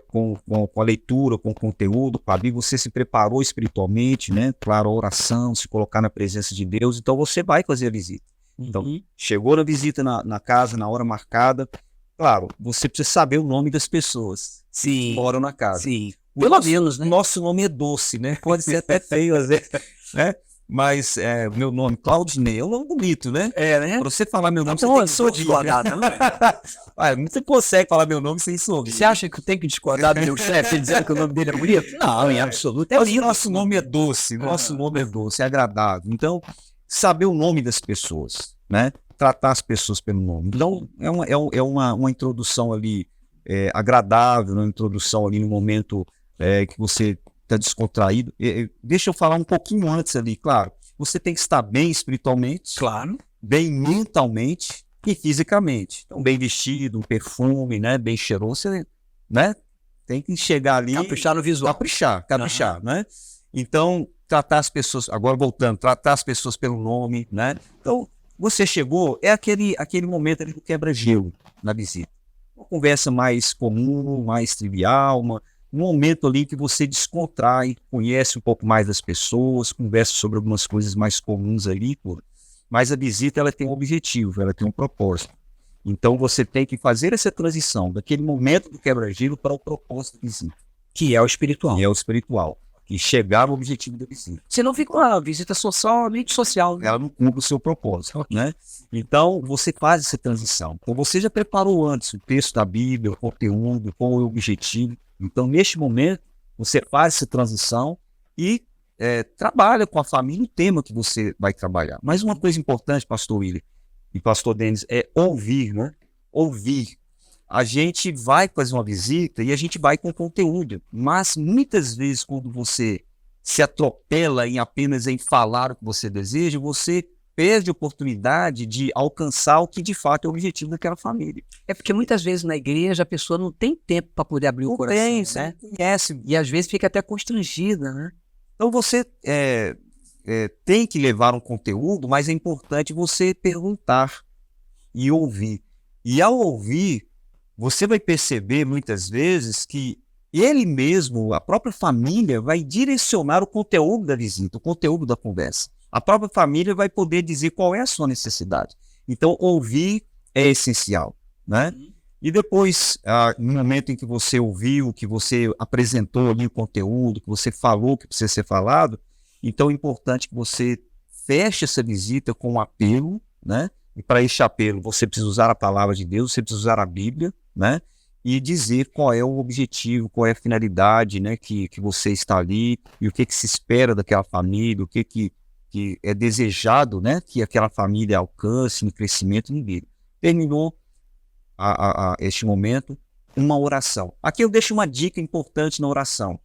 com a leitura, com o conteúdo, com a Bíblia, você se preparou espiritualmente, né? Claro, a oração, se colocar na presença de Deus, então você vai fazer a visita. Então, chegou na visita na casa, na hora marcada, claro, você precisa saber o nome das pessoas que moram na casa. Sim. Pelo menos, né? Nosso nome é doce, né? Pode ser até feio, às vezes, né? Mas meu nome, Claudinei, é um nome bonito, né? Né? Pra você falar meu nome, Então, você tem que sorrir. Né? Você consegue falar meu nome sem sorrir. Você acha que eu tenho que discordar do meu chefe dizendo que o nome dele é bonito? Não, em absoluto é lindo. Nosso nome é doce, é agradável. Então, saber o nome das pessoas, né? Tratar as pessoas pelo nome. Então, é uma introdução ali agradável, uma introdução ali no momento que você está descontraído. Deixa eu falar um pouquinho antes ali, claro. Você tem que estar bem espiritualmente, claro, bem mentalmente e fisicamente. Então, bem vestido, um perfume, né? Bem cheiroso, né? Tem que chegar ali. Caprichar no visual. Caprichar, né? Então, tratar as pessoas, agora voltando, tratar as pessoas pelo nome, né? Então, você chegou, é aquele momento ali do quebra-gelo na visita. Uma conversa mais comum, mais trivial, um momento ali que você descontrai, conhece um pouco mais das pessoas, conversa sobre algumas coisas mais comuns ali, mas a visita ela tem um objetivo, ela tem um propósito. Então você tem que fazer essa transição daquele momento do quebra-gelo para o propósito da visita. Que é o espiritual. E chegar no objetivo da visita. Senão fica uma visita somente social. Né? Ela não cumpre o seu propósito, né? Então, você faz essa transição. Então, você já preparou antes o texto da Bíblia, o conteúdo, qual é o objetivo. Então, neste momento, você faz essa transição e trabalha com a família o tema que você vai trabalhar. Mas uma coisa importante, pastor William e pastor Denis, é ouvir, né? Ouvir. A gente vai fazer uma visita e a gente vai com conteúdo, mas muitas vezes quando você se atropela apenas em falar o que você deseja, você perde a oportunidade de alcançar o que de fato é o objetivo daquela família. É porque muitas vezes na igreja a pessoa não tem tempo para poder abrir o coração, né? Conhece. E às vezes fica até constrangida, né? Então você tem que levar um conteúdo, mas é importante você perguntar e ouvir. E ao ouvir, você vai perceber muitas vezes que ele mesmo, a própria família, vai direcionar o conteúdo da visita, o conteúdo da conversa. A própria família vai poder dizer qual é a sua necessidade. Então, ouvir é essencial, né? E depois, no momento em que você ouviu, que você apresentou ali o conteúdo, que você falou o que precisa ser falado, então é importante que você feche essa visita com um apelo, né? E para este apelo, você precisa usar a palavra de Deus, você precisa usar a Bíblia, né? E dizer qual é o objetivo, qual é a finalidade, né? Que você está ali e o que se espera daquela família, o que é desejado, né? Que aquela família alcance no crescimento no Bíblia. Terminou este momento, uma oração. Aqui eu deixo uma dica importante na oração.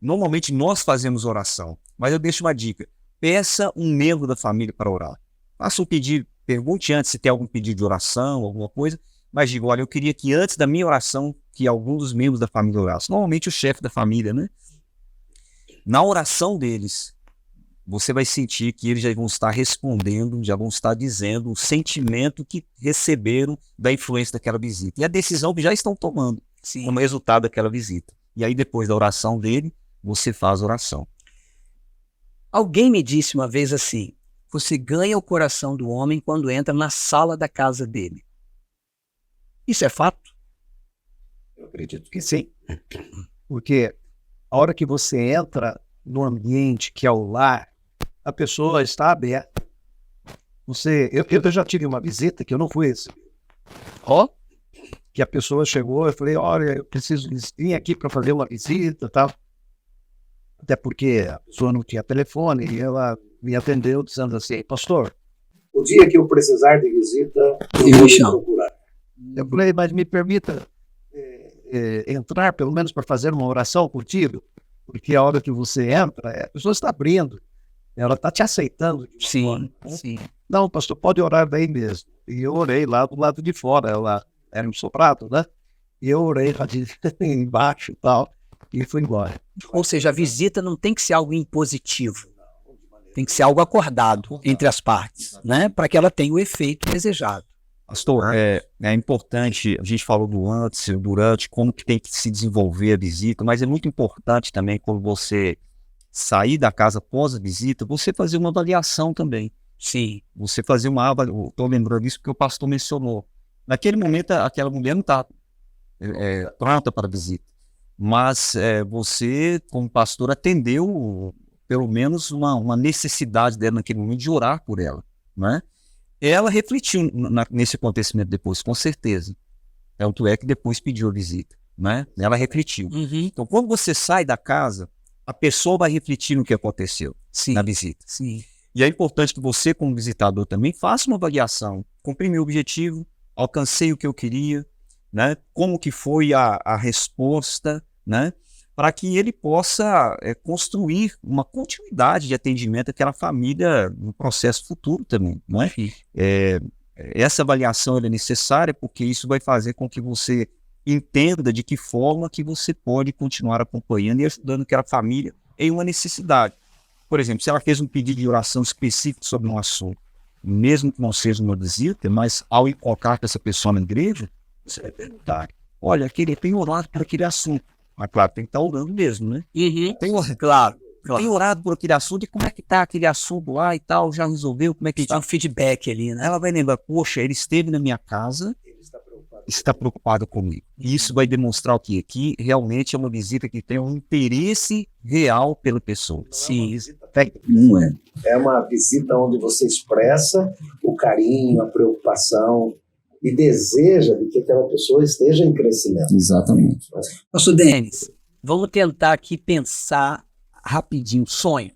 Normalmente nós fazemos oração, mas eu deixo uma dica. Peça um membro da família para orar. Faça um pedido, pergunte antes se tem algum pedido de oração, alguma coisa, mas diga, olha, eu queria que antes da minha oração, que algum dos membros da família orasse. Normalmente o chefe da família, né? Na oração deles, você vai sentir que eles já vão estar respondendo, já vão estar dizendo o sentimento que receberam da influência daquela visita. E a decisão que já estão tomando como resultado daquela visita. E aí, depois da oração dele, você faz a oração. Alguém me disse uma vez assim: você ganha o coração do homem quando entra na sala da casa dele. Isso é fato? Eu acredito que sim. Porque a hora que você entra no ambiente que é o lar, a pessoa está aberta. Eu já tive uma visita que eu não fui receber. Que a pessoa chegou, eu falei, olha, eu preciso vir aqui para fazer uma visita e tal. Até porque a pessoa não tinha telefone e ela me atendeu dizendo assim, pastor, O dia que eu precisar de visita, eu me vou te chama. procurar. eu falei, mas me permita entrar pelo menos para fazer uma oração contigo, porque a hora que você entra, a pessoa está abrindo, ela está te aceitando. Sim. Não, pastor, pode orar daí mesmo. E eu orei lá do lado de fora, ela era um soprado, né? E eu orei lá de embaixo e tal, e fui embora. Ou seja, a visita não tem que ser algo impositivo. Tem que ser algo acordado entre as partes, né? Para que ela tenha o efeito desejado. Pastor, é importante, a gente falou do antes, durante, como que tem que se desenvolver a visita, mas é muito importante também quando você sair da casa após a visita, você fazer uma avaliação também. Sim. Você fazer uma avaliação, estou lembrando disso porque o pastor mencionou. Naquele momento, aquela mulher não está pronta para a visita, mas você, como pastor, atendeu pelo menos uma necessidade dela naquele momento de orar por ela, né? Ela refletiu nesse acontecimento depois, com certeza. Tanto é que depois pediu a visita, né? Ela refletiu. Então, quando você sai da casa, a pessoa vai refletir no que aconteceu na visita. Sim. E é importante que você, como visitador, também faça uma avaliação. Cumpri meu objetivo, alcancei o que eu queria, né? Como que foi a resposta, né? Para que ele possa construir uma continuidade de atendimento àquela família no processo futuro também, não é? Essa avaliação é necessária porque isso vai fazer com que você entenda de que forma que você pode continuar acompanhando e ajudando aquela família em uma necessidade. Por exemplo, se ela fez um pedido de oração específico sobre um assunto, mesmo que não seja uma visita, mas ao encontrar com essa pessoa na igreja, você vai perguntar, olha, ele tem orado por aquele assunto. Mas claro, tem que estar orando mesmo, né? Claro. Tem orado por aquele assunto, e como é que está aquele assunto lá e tal, já resolveu, como é que Pedir está? um feedback ali, né? Ela vai lembrar, poxa, ele esteve na minha casa, está preocupado comigo. E isso vai demonstrar o quê? Que realmente é uma visita que tem um interesse real pela pessoa. Sim. Não é. É uma visita onde você expressa o carinho, a preocupação e deseja de que aquela pessoa esteja em crescimento. Exatamente. Pastor Denis, vamos tentar aqui pensar rapidinho, sonho.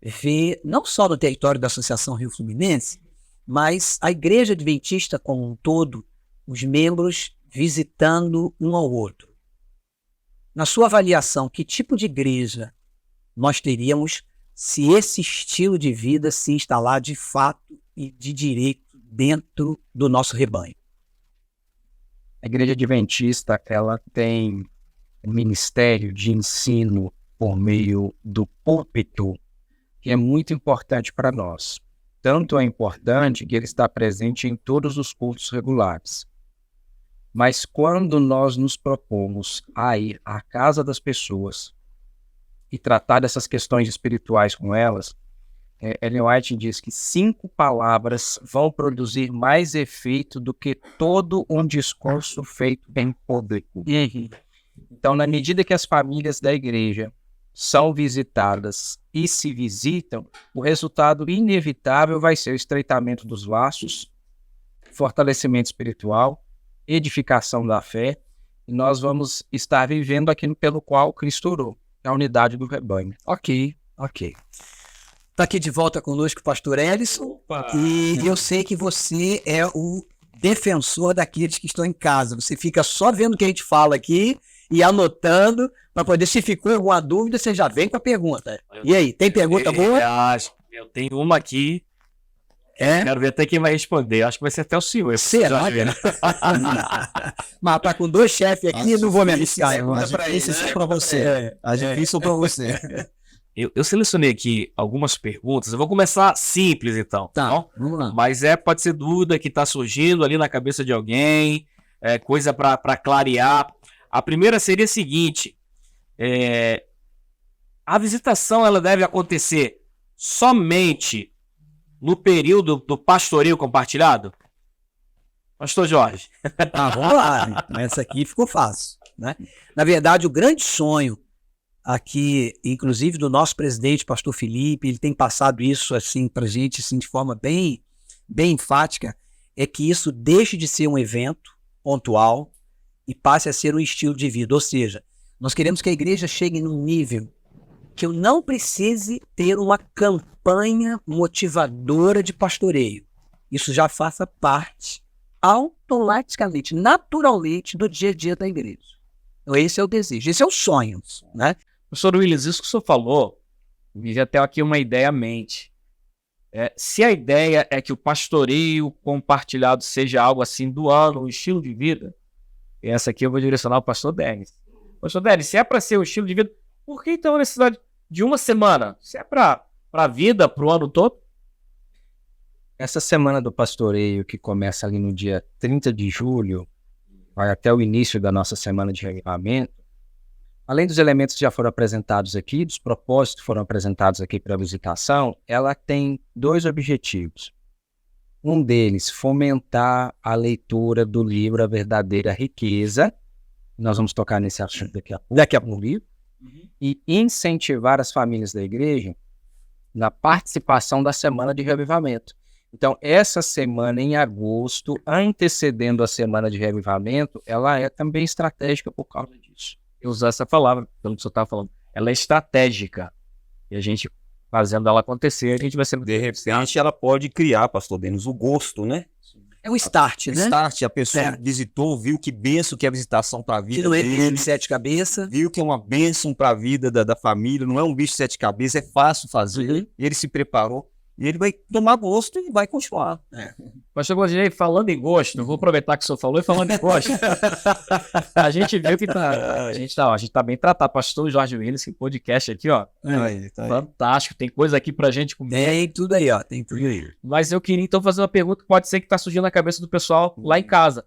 Ver, não só no território da Associação Rio Fluminense, mas a Igreja Adventista como um todo, os membros visitando um ao outro. Na sua avaliação, que tipo de igreja nós teríamos se esse estilo de vida se instalar de fato e de direito dentro do nosso rebanho? A Igreja Adventista, ela tem um ministério de ensino por meio do púlpito, que é muito importante para nós. Tanto é importante que ele está presente em todos os cultos regulares. Mas quando nós nos propomos a ir à casa das pessoas e tratar dessas questões espirituais com elas, Ellen White diz que 5 palavras vão produzir mais efeito do que todo um discurso feito em público. Então, na medida que as famílias da igreja são visitadas e se visitam, o resultado inevitável vai ser o estreitamento dos laços, fortalecimento espiritual, edificação da fé, e nós vamos estar vivendo aquilo pelo qual Cristo orou, a unidade do rebanho. Ok. Está aqui de volta conosco o pastor Ellison. E eu sei que você é o defensor daqueles que estão em casa. Você fica só vendo o que a gente fala aqui e anotando para poder, se ficou alguma dúvida, você já vem com a pergunta. E aí, tem pergunta boa? Eu tenho uma aqui. É? Quero ver até quem vai responder. Acho que vai ser até o senhor. Será? Mas tá com 2 chefes aqui, não vou me arriscar. Isso é para você. A difícil para você. Eu selecionei aqui algumas perguntas. Eu vou começar simples, então. Tá, vamos lá. Mas pode ser dúvida que está surgindo ali na cabeça de alguém, coisa para clarear. A primeira seria a seguinte: a visitação ela deve acontecer somente no período do pastoreio compartilhado? Pastor Jorge. Vamos lá. Essa aqui ficou fácil, né? Na verdade, o grande sonho aqui, inclusive do nosso presidente, pastor Felipe, ele tem passado isso assim para a gente assim, de forma bem enfática, é que isso deixe de ser um evento pontual e passe a ser um estilo de vida. Ou seja, nós queremos que a igreja chegue num nível que eu não precise ter uma campanha motivadora de pastoreio. Isso já faça parte automaticamente, naturalmente, do dia a dia da igreja. Então esse é o desejo, esse é o sonho, né? Professor Willis, isso que o senhor falou, me veio até aqui uma ideia à mente. Se a ideia é que o pastoreio compartilhado seja algo assim do ano, um estilo de vida, essa aqui eu vou direcionar ao pastor Denis. Pastor Denis, se é para ser um estilo de vida, por que então a necessidade de uma semana? Se é para a vida, para o ano todo? Essa semana do pastoreio, que começa ali no dia 30 de julho, vai até o início da nossa semana de reavivamento, além dos elementos que já foram apresentados aqui, dos propósitos que foram apresentados aqui para a visitação, ela tem 2 objetivos. Um deles, fomentar a leitura do livro A Verdadeira Riqueza. Nós vamos tocar nesse assunto daqui a pouco. E incentivar as famílias da igreja na participação da semana de reavivamento. Então, essa semana em agosto, antecedendo a semana de reavivamento, ela é também estratégica por causa disso. Eu usar essa palavra, pelo que o senhor estava falando. Ela é estratégica. E a gente, fazendo ela acontecer, a gente vai ser... De repente, ela pode criar, pastor Denis, o gosto, né? É um start, né? Start, a pessoa visitou, viu que bênção que é a visitação para a vida que não é dele, bicho de 7 cabeças. viu que é uma bênção para a vida da família, não é um bicho de 7 cabeças, é fácil fazer, e ele se preparou, e ele vai tomar gosto e vai continuar. Pastor Gordinei, falando em gosto, eu vou aproveitar que o senhor falou e falando em gosto. A gente viu que a gente tá bem tratado. Pastor Jorge Willis, que podcast aqui, ó. Fantástico, tem coisa aqui pra gente comer. Tem tudo aí, ó. Tem tudo aí. Mas eu queria então fazer uma pergunta que pode ser que tá surgindo na cabeça do pessoal lá em casa.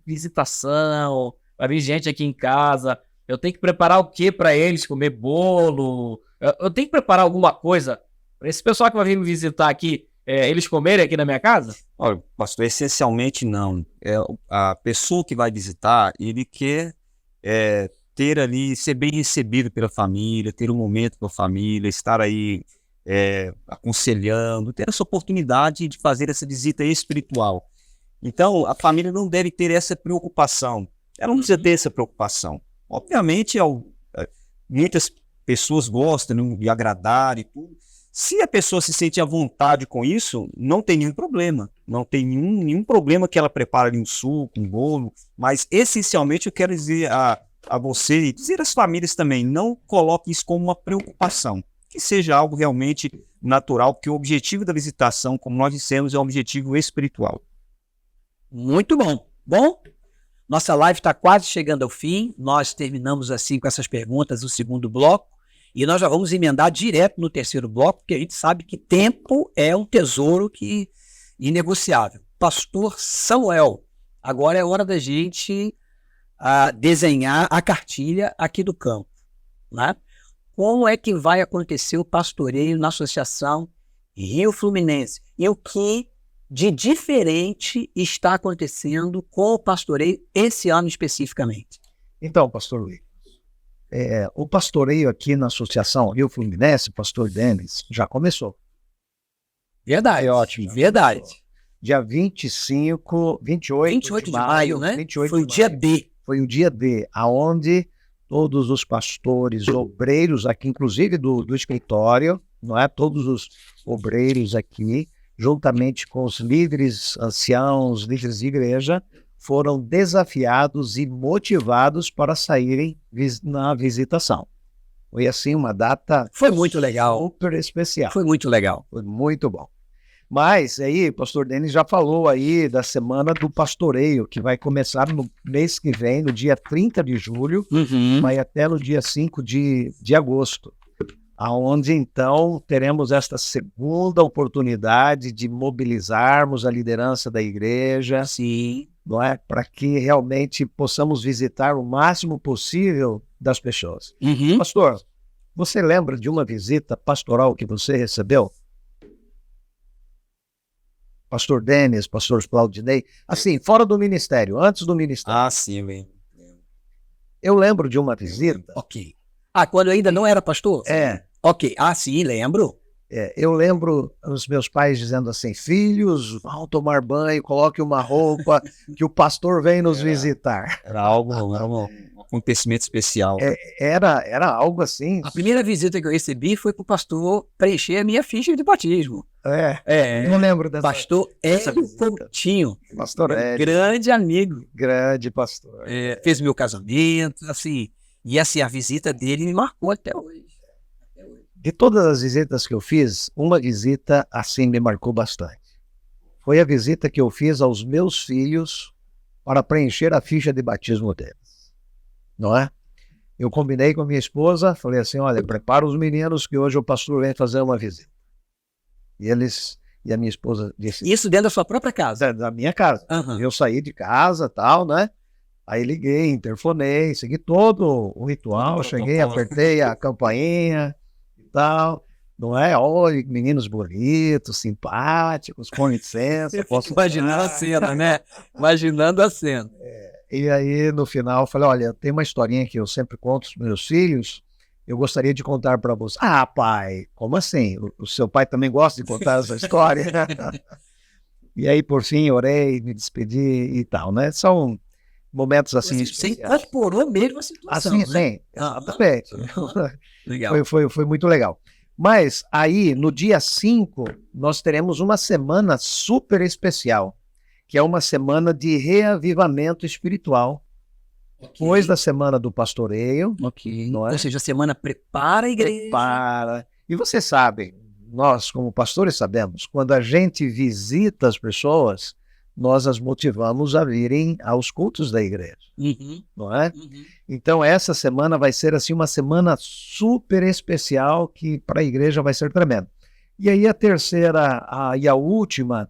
Visitação, vai vir gente aqui em casa. Eu tenho que preparar o que pra eles? Comer bolo? Eu tenho que preparar alguma coisa para esse pessoal que vai vir me visitar aqui, eles comerem aqui na minha casa? Olha, pastor, essencialmente não. A pessoa que vai visitar, ele quer ter ali, ser bem recebido pela família, ter um momento com a família, estar aí aconselhando, ter essa oportunidade de fazer essa visita espiritual. Então, a família não deve ter essa preocupação. Ela não precisa ter essa preocupação. Obviamente, muitas pessoas gostam de agradar e tudo. Se a pessoa se sente à vontade com isso, não tem nenhum problema. Não tem nenhum problema que ela prepare um suco, um bolo. Mas, essencialmente, eu quero dizer a você e dizer às famílias também, não coloque isso como uma preocupação. Que seja algo realmente natural, porque o objetivo da visitação, como nós dissemos, é um objetivo espiritual. Muito bom. Bom, nossa live está quase chegando ao fim. Nós terminamos assim com essas perguntas do segundo bloco. E nós já vamos emendar direto no terceiro bloco, porque a gente sabe que tempo é um tesouro inegociável. Pastor Samuel, agora é hora da gente desenhar a cartilha aqui do campo, né? Como é que vai acontecer o pastoreio na associação Rio Fluminense. E o que de diferente está acontecendo com o pastoreio esse ano especificamente? Então, pastor Luiz, o pastoreio aqui na Associação Rio Fluminense, pastor Denis, já começou. Verdade. Ótimo. Verdade. Dia 28 de maio, né? 28 Foi o de dia maio. D. Foi o dia D, aonde todos os pastores, obreiros aqui, inclusive do escritório, não é? Todos os obreiros aqui, juntamente com os líderes anciãos, líderes de igreja, foram desafiados e motivados para saírem na visitação. Foi assim uma data Foi muito legal. super especial. Foi muito legal. Foi muito bom. Mas aí, o pastor Denis já falou aí da semana do pastoreio, que vai começar no mês que vem, no dia 30 de julho, vai até no dia 5 de agosto, aonde então teremos esta segunda oportunidade de mobilizarmos a liderança da igreja, Sim. não é? Para que realmente possamos visitar o máximo possível das pessoas. Pastor, você lembra de uma visita pastoral que você recebeu? Pastor Denis, pastor Claudinei, assim, fora do ministério, antes do ministério. Ah, sim, bem. Eu lembro de uma visita. Ok. Quando eu ainda não era pastor? É. Ok. Sim, lembro. Eu lembro os meus pais dizendo assim: filhos, vão tomar banho, coloque uma roupa, que o pastor vem nos visitar. Era um acontecimento especial. Era algo assim. A primeira visita que eu recebi foi para o pastor preencher a minha ficha de batismo. Eu lembro dessa. Pastor Hélio visita. Coutinho. Pastor Hélio. Grande amigo. Grande pastor. Fez meu casamento, assim. E assim, a visita dele me marcou até hoje. De todas as visitas que eu fiz, uma visita assim me marcou bastante. Foi a visita que eu fiz aos meus filhos para preencher a ficha de batismo deles. Não é? Eu combinei com a minha esposa, falei assim: olha, prepara os meninos que hoje o pastor vem fazer uma visita. E a minha esposa disse... Isso dentro da sua própria casa? Da minha casa. Eu saí de casa, tal, né? Aí liguei, interfonei, segui todo o ritual, cheguei, apertei a campainha e tal, não é? Olha, meninos bonitos, simpáticos, com licença. Posso imaginando a cena, né? Imaginando a cena. E aí, no final, eu falei: olha, tem uma historinha que eu sempre conto para os meus filhos, eu gostaria de contar para você. Ah, pai, como assim? O seu pai também gosta de contar essa história? E aí, por fim, orei, me despedi e tal, né? São momentos assim Você especiais. incorporou mesmo a situação, Assim, né? sim, exatamente. Legal. Foi muito legal. Mas aí, no dia 5, nós teremos uma semana super especial, que é uma semana de reavivamento espiritual. Depois da semana do pastoreio. Ok. Não é? Ou seja, a semana prepara a igreja. Prepara. E você sabe, nós como pastores sabemos, quando a gente visita as pessoas, nós as motivamos a virem aos cultos da igreja, não é? Então essa semana vai ser assim uma semana super especial que para a igreja vai ser tremendo. E aí a terceira e a última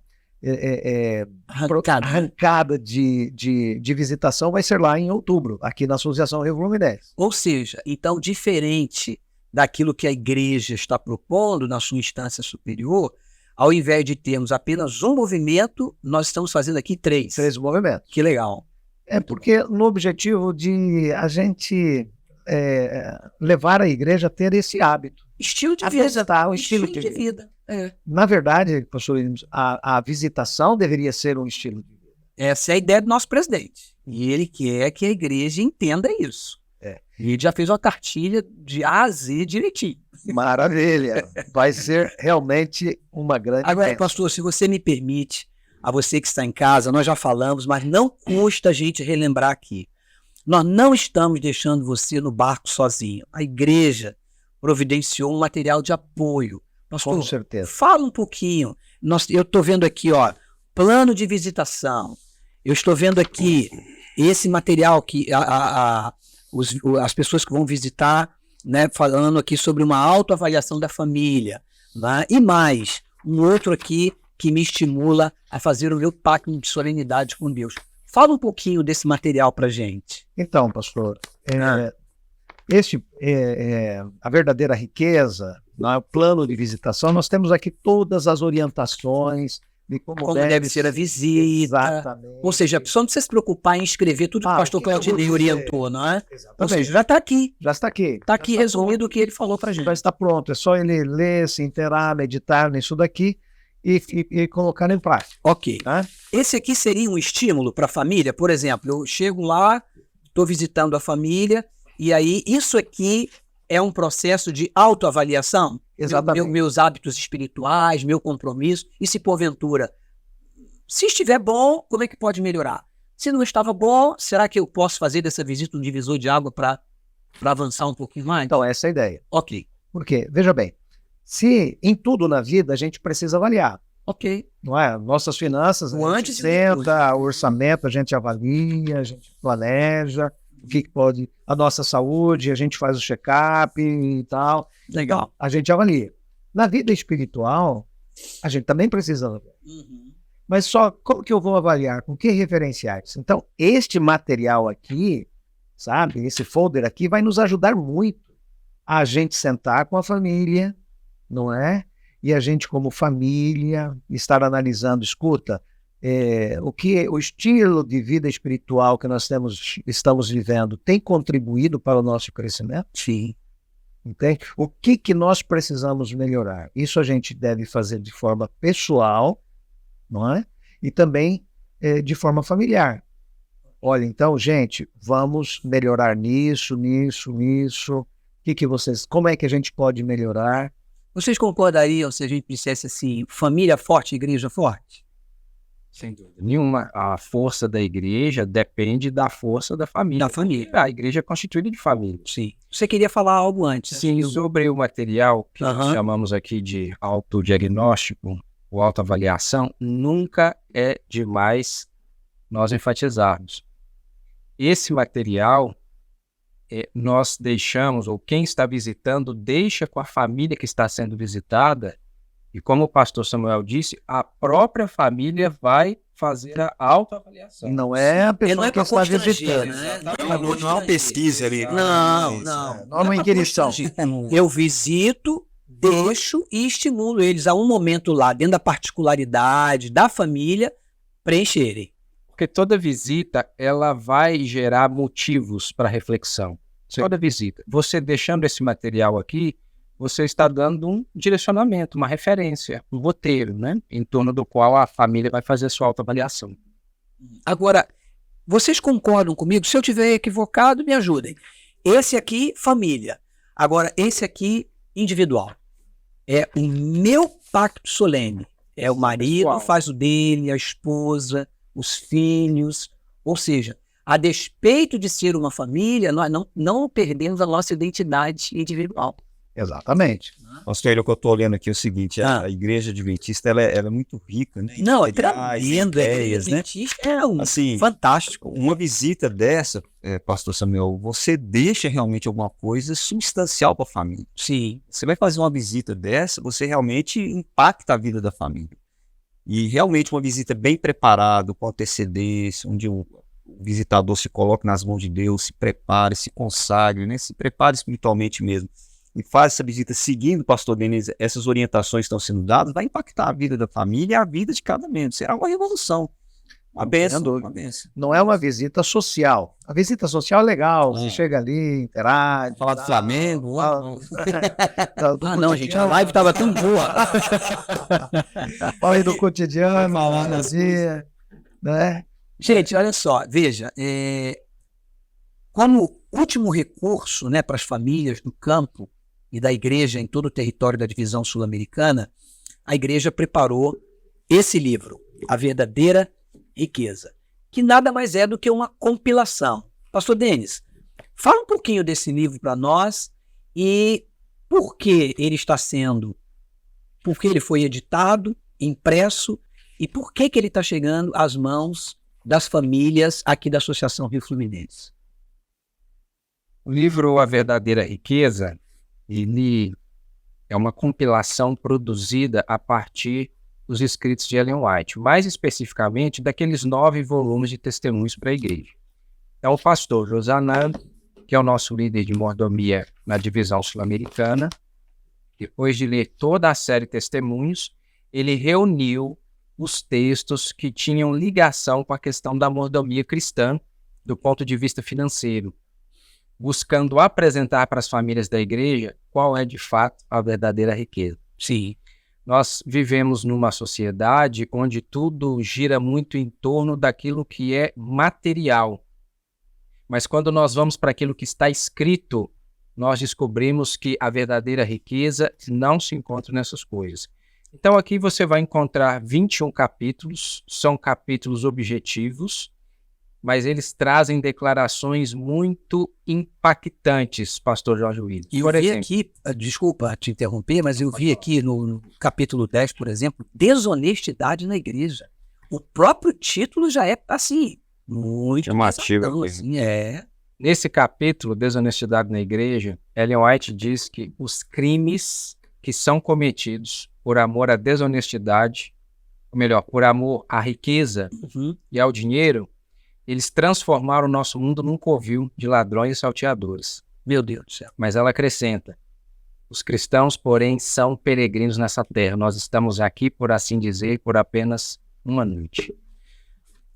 arrancada de visitação vai ser lá em outubro, aqui na Associação Rio Fluminense. Ou seja, então diferente daquilo que a igreja está propondo na sua instância superior, ao invés de termos apenas um movimento, nós estamos fazendo aqui 3. 3 movimentos. Que legal. Porque no objetivo de a gente levar a igreja a ter esse hábito. Estilo de vida. Apresentar o estilo de vida. Na verdade, pastor, a visitação deveria ser um estilo de vida. Essa é a ideia do nosso presidente. E ele quer que a igreja entenda isso. E ele já fez uma cartilha de A a Z direitinho. Maravilha. Vai ser realmente uma grande Agora, bênção. pastor, se você me permite, a você que está em casa, nós já falamos, mas não custa a gente relembrar aqui. Nós não estamos deixando você no barco sozinho. A igreja providenciou um material de apoio. Pastor, com certeza. Fala um pouquinho. Eu estou vendo aqui, plano de visitação. Eu estou vendo aqui esse material que as pessoas que vão visitar, né, falando aqui sobre uma autoavaliação da família, né? E mais, um outro aqui que me estimula a fazer o meu pacto de solenidade com Deus. Fala um pouquinho desse material para gente. Então, pastor, a verdadeira riqueza no plano de visitação, nós temos aqui todas as orientações de Como deve ser a visita. Exatamente. Ou seja, a pessoa não precisa se preocupar em escrever tudo que o pastor Claudinei orientou, não é? Ou seja, já está aqui. Já está aqui. Está aqui resumido o que ele falou para a gente. Já está pronto. É só ele ler, se inteirar, meditar nisso daqui e colocar em prática. Ok. Tá? Esse aqui seria um estímulo para a família? Por exemplo, eu chego lá, estou visitando a família, e aí isso aqui é um processo de autoavaliação? Exatamente. Meus hábitos espirituais, meu compromisso, e se porventura, se estiver bom, como é que pode melhorar? Se não estava bom, será que eu posso fazer dessa visita um divisor de água para avançar um pouquinho mais? Então, essa é a ideia. Ok. Por quê? Veja bem, se em tudo na vida a gente precisa avaliar, Ok. não é? Nossas finanças, O a antes gente e o depois. senta, o orçamento a gente avalia, a gente planeja, o que pode, a nossa saúde, a gente faz o check-up e tal. Legal. A gente avalia. Na vida espiritual, a gente também precisa avaliar. Mas só como que eu vou avaliar? Com que referenciais? Então, este material aqui, sabe? Esse folder aqui vai nos ajudar muito a gente sentar com a família, não é? E a gente, como família, estar analisando, escuta, o estilo de vida espiritual que nós estamos vivendo tem contribuído para o nosso crescimento? Sim. Entende? O que nós precisamos melhorar? Isso a gente deve fazer de forma pessoal, não é? E também de forma familiar. Olha, então, gente, vamos melhorar nisso. Como é que a gente pode melhorar? Vocês concordariam se a gente dissesse assim, família forte, igreja forte? Sem dúvida nenhuma. A força da igreja depende da força da família. Da família. A igreja é constituída de família. Sim. Você queria falar algo antes? Sim, sobre o material que nós chamamos aqui de autodiagnóstico ou autoavaliação, nunca é demais nós enfatizarmos. Esse material nós deixamos, ou quem está visitando, deixa com a família que está sendo visitada, e como o pastor Samuel disse, a própria família vai fazer a autoavaliação. Não é a pessoa que está visitando. Né? Não é uma pesquisa ali. Não. Não é uma inquirição. Eu visito, deixo e estimulo eles a um momento lá, dentro da particularidade da família, preencherem. Porque toda visita, ela vai gerar motivos para reflexão. Toda visita. Você deixando esse material aqui, você está dando um direcionamento, uma referência, um roteiro, né? Em torno do qual a família vai fazer a sua autoavaliação. Agora, vocês concordam comigo? Se eu estiver equivocado, me ajudem. Esse aqui, família. Agora, esse aqui, individual. É o meu pacto solene. É o marido, Pessoal. faz o dele, a esposa, os filhos. Ou seja, a despeito de ser uma família, nós não perdemos a nossa identidade individual. Exatamente. Pastor, o que eu estou olhando aqui é o seguinte, a igreja adventista ela é muito rica, né? Não, é materiais, tremendo. ideias, né? É um Assim, fantástico. uma visita dessa, pastor Samuel, você deixa realmente alguma coisa substancial para a família. Sim. Você vai fazer uma visita dessa, você realmente impacta a vida da família. E realmente uma visita bem preparada, com antecedência, onde o visitador se coloca nas mãos de Deus, se prepare, se consagre, né? Se prepare espiritualmente mesmo. E faz essa visita seguindo, pastor Denis, essas orientações estão sendo dadas, vai impactar a vida da família e a vida de cada membro. Será uma revolução. Uma bênção. Uma bênção. Não é uma visita social. A visita social é legal, você chega ali, interage. Falar do Flamengo. Fala Não, gente, a live estava tão boa. Fala aí do cotidiano, falar no dia, né? Gente, olha só, veja, como último recurso, né, para as famílias do campo e da igreja em todo o território da divisão sul-americana, a igreja preparou esse livro, A Verdadeira Riqueza, que nada mais é do que uma compilação. Pastor Denis, fala um pouquinho desse livro para nós e por que ele está sendo, por que ele foi editado, impresso e por que ele está chegando às mãos das famílias aqui da Associação Rio Fluminense. O livro A Verdadeira Riqueza, ele é uma compilação produzida a partir dos escritos de Ellen White, mais especificamente daqueles 9 volumes de testemunhos para a igreja. Então, o pastor Josanando, que é o nosso líder de mordomia na divisão sul-americana, depois de ler toda a série Testemunhos, ele reuniu os textos que tinham ligação com a questão da mordomia cristã do ponto de vista financeiro, buscando apresentar para as famílias da igreja qual é de fato a verdadeira riqueza. Sim. Nós vivemos numa sociedade onde tudo gira muito em torno daquilo que é material. Mas quando nós vamos para aquilo que está escrito, nós descobrimos que a verdadeira riqueza não se encontra nessas coisas. Então aqui você vai encontrar 21 capítulos, são capítulos objetivos, mas eles trazem declarações muito impactantes, pastor Jorge Williams. E eu vi aqui, desculpa te interromper, mas eu vi aqui no capítulo 10, por exemplo, desonestidade na igreja. O próprio título já é, assim, muito chamativo. pesadão, assim, Nesse capítulo, Desonestidade na Igreja, Ellen White diz que os crimes que são cometidos por amor à desonestidade, ou melhor, por amor à riqueza e ao dinheiro, eles transformaram o nosso mundo num covil de ladrões e salteadores. Meu Deus do céu. Mas ela acrescenta: os cristãos, porém, são peregrinos nessa terra. Nós estamos aqui, por assim dizer, por apenas uma noite.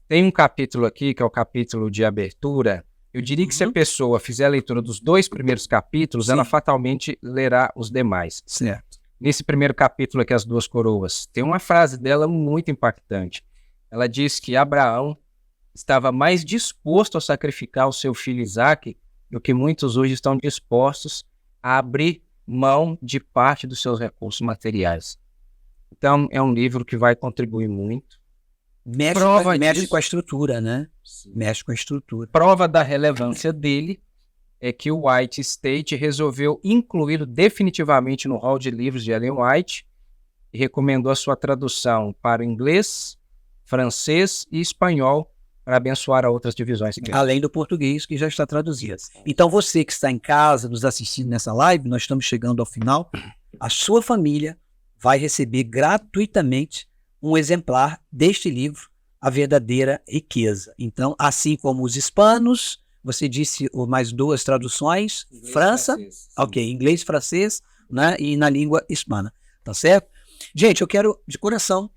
Tem um capítulo aqui, que é o capítulo de abertura. Eu diria que se a pessoa fizer a leitura dos 2 primeiros capítulos, ela fatalmente lerá os demais. Certo. Nesse primeiro capítulo aqui, As Duas Coroas, tem uma frase dela muito impactante. Ela diz que Abraão estava mais disposto a sacrificar o seu filho Isaque do que muitos hoje estão dispostos a abrir mão de parte dos seus recursos materiais. Então, é um livro que vai contribuir muito. Mexe com a estrutura, né? Sim. Mexe com a estrutura. Prova da relevância dele é que o White State resolveu incluí-lo definitivamente no hall de livros de Ellen White e recomendou a sua tradução para inglês, francês e espanhol para abençoar a outras divisões. Além do português, que já está traduzido. Então, você que está em casa, nos assistindo nessa live, nós estamos chegando ao final, a sua família vai receber gratuitamente um exemplar deste livro, A Verdadeira Riqueza. Então, assim como os hispanos, você disse mais 2 traduções, inglês, França, inglês, francês, né, e na língua hispana, tá certo? Gente, eu quero, de coração,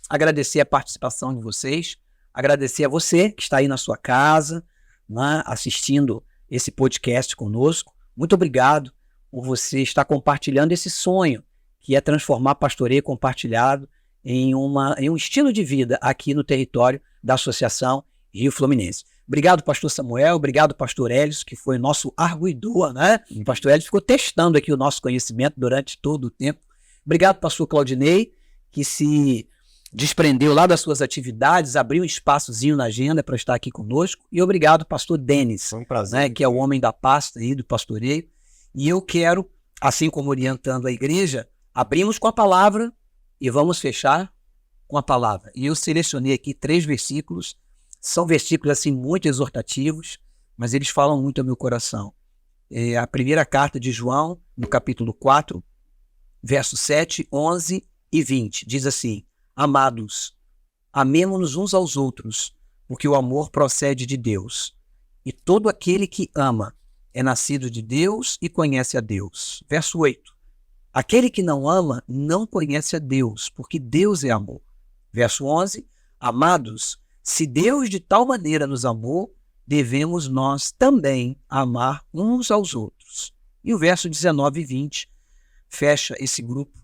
agradecer a participação de vocês, agradecer a você que está aí na sua casa, né, assistindo esse podcast conosco. Muito obrigado por você estar compartilhando esse sonho, que é transformar Pastoreio Compartilhado em um estilo de vida aqui no território da Associação Rio Fluminense. Obrigado, pastor Samuel, obrigado, pastor Helios, que foi nosso arguidor, né? O pastor Helios ficou testando aqui o nosso conhecimento durante todo o tempo. Obrigado, pastor Claudinei, que se desprendeu lá das suas atividades, abriu um espaçozinho na agenda para estar aqui conosco. E obrigado, pastor Denis, Foi um prazer, né, que é o homem da pasta aí do pastoreio. E eu quero, assim como orientando a igreja, abrimos com a palavra e vamos fechar com a palavra. E eu selecionei aqui 3 versículos. São versículos assim muito exortativos, mas eles falam muito ao meu coração. A primeira carta de João, no capítulo 4, versos 7, 11 e 20, diz assim: Amados, amemo-nos uns aos outros, porque o amor procede de Deus. E todo aquele que ama é nascido de Deus e conhece a Deus. Verso 8. Aquele que não ama não conhece a Deus, porque Deus é amor. Verso 11. Amados, se Deus de tal maneira nos amou, devemos nós também amar uns aos outros. E o verso 19 e 20 fecha esse grupo.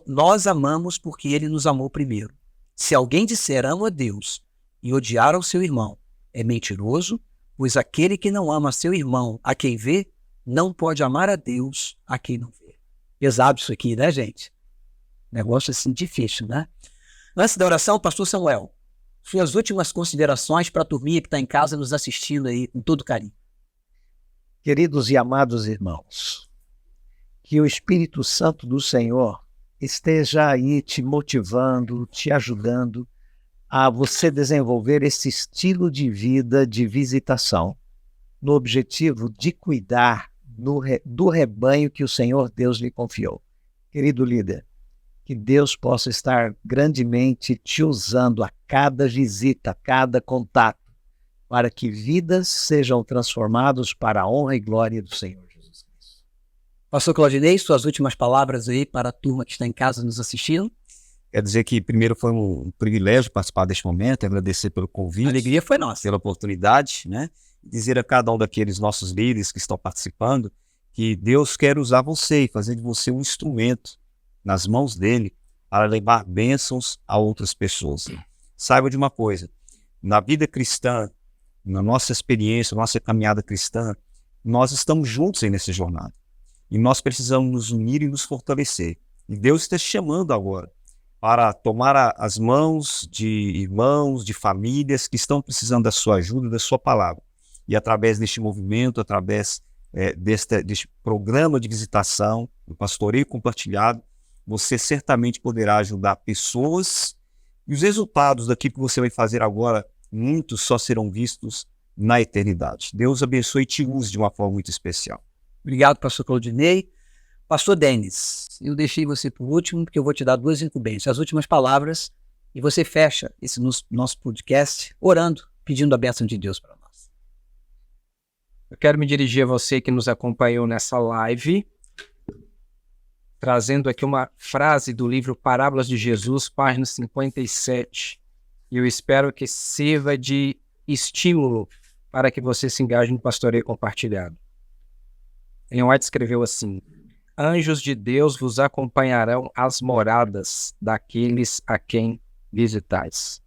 Nós amamos porque ele nos amou primeiro. Se alguém disser amo a Deus e odiar ao seu irmão, é mentiroso, pois aquele que não ama seu irmão a quem vê, não pode amar a Deus a quem não vê. Pesado isso aqui, né, gente? Negócio assim difícil, né? Antes da oração, pastor Samuel, suas últimas considerações para a turminha que está em casa nos assistindo aí com todo carinho. Queridos e amados irmãos, que o Espírito Santo do Senhor esteja aí te motivando, te ajudando a você desenvolver esse estilo de vida de visitação, no objetivo de cuidar do rebanho que o Senhor Deus lhe confiou. Querido líder, que Deus possa estar grandemente te usando a cada visita, a cada contato, para que vidas sejam transformadas para a honra e glória do Senhor Jesus Cristo. Pastor Claudinei, suas últimas palavras aí para a turma que está em casa nos assistindo. Quero dizer que primeiro foi um privilégio participar deste momento, agradecer pelo convite. A alegria foi nossa. Pela oportunidade, né? Dizer a cada um daqueles nossos líderes que estão participando que Deus quer usar você e fazer de você um instrumento nas mãos dele para levar bênçãos a outras pessoas. Saiba de uma coisa, na vida cristã, na nossa experiência, nossa caminhada cristã, nós estamos juntos aí nessa jornada. E nós precisamos nos unir e nos fortalecer. E Deus está te chamando agora para tomar as mãos de irmãos, de famílias que estão precisando da sua ajuda, da sua palavra. E através deste movimento, através deste programa de visitação, do pastoreio compartilhado, você certamente poderá ajudar pessoas e os resultados daquilo que você vai fazer agora, muitos só serão vistos na eternidade. Deus abençoe e te use de uma forma muito especial. Obrigado, pastor Claudinei. Pastor Denis, eu deixei você por último, porque eu vou te dar 2 incumbências, as últimas palavras, e você fecha esse nosso podcast orando, pedindo a bênção de Deus para nós. Eu quero me dirigir a você que nos acompanhou nessa live, trazendo aqui uma frase do livro Parábolas de Jesus, página 57. E eu espero que sirva de estímulo para que você se engaje no pastoreio compartilhado. Ellen White escreveu assim: anjos de Deus vos acompanharão às moradas daqueles a quem visitais.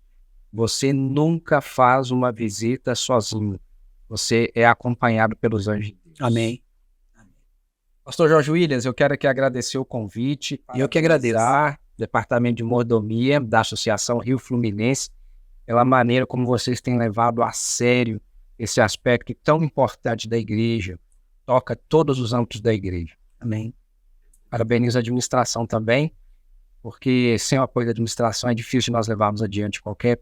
Você nunca faz uma visita sozinho. Você é acompanhado pelos anjos de Deus. Amém. Pastor Jorge Williams, eu quero aqui agradecer o convite. Eu que agradeço. Departamento de Mordomia da Associação Rio Fluminense, pela maneira como vocês têm levado a sério esse aspecto tão importante da igreja. Toca todos os âmbitos da igreja. Amém. Parabenizo a administração também, porque sem o apoio da administração é difícil nós levarmos adiante qualquer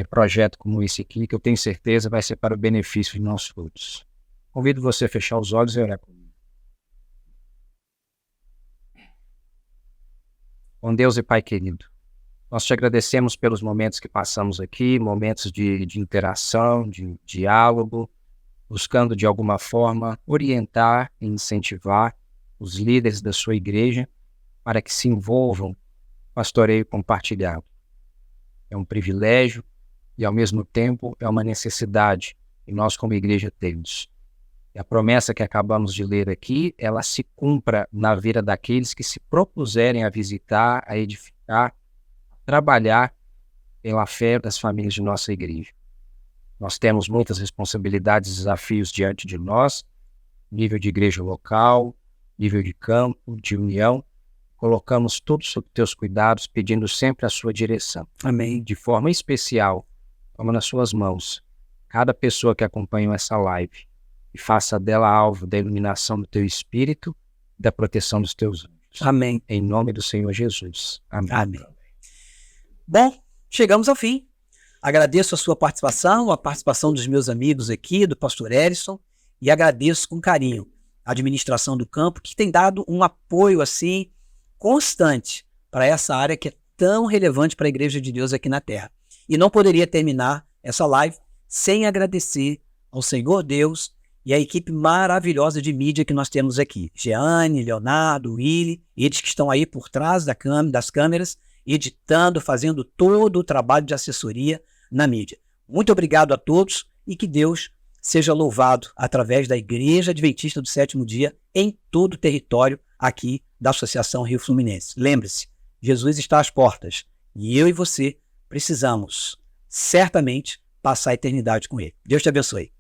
projeto como esse aqui, que eu tenho certeza vai ser para o benefício de nós todos. Convido você a fechar os olhos e orar comigo. Bom Deus e Pai querido, nós te agradecemos pelos momentos que passamos aqui, momentos de interação, de diálogo, buscando de alguma forma orientar e incentivar os líderes da sua igreja para que se envolvam no pastoreio compartilhado. É um privilégio e, ao mesmo tempo, é uma necessidade que nós, como igreja, temos. E a promessa que acabamos de ler aqui, ela se cumpra na vida daqueles que se propuserem a visitar, a edificar, a trabalhar pela fé das famílias de nossa igreja. Nós temos muitas responsabilidades e desafios diante de nós, nível de igreja local, nível de campo, de união. Colocamos tudo sob teus cuidados, pedindo sempre a sua direção. Amém. De forma especial, toma nas suas mãos cada pessoa que acompanha essa live e faça dela alvo da iluminação do teu espírito e da proteção dos teus anjos. Amém. Em nome do Senhor Jesus. Amém. Amém. Bom, chegamos ao fim. Agradeço a sua participação, a participação dos meus amigos aqui, do pastor Erison, e agradeço com carinho a administração do campo, que tem dado um apoio assim constante para essa área que é tão relevante para a Igreja de Deus aqui na Terra. E não poderia terminar essa live sem agradecer ao Senhor Deus e à equipe maravilhosa de mídia que nós temos aqui. Jeane, Leonardo, Willy, eles que estão aí por trás das câmeras, editando, fazendo todo o trabalho de assessoria na mídia. Muito obrigado a todos e que Deus seja louvado através da Igreja Adventista do Sétimo Dia em todo o território aqui da Associação Rio Fluminense. Lembre-se, Jesus está às portas e eu e você precisamos certamente passar a eternidade com Ele. Deus te abençoe.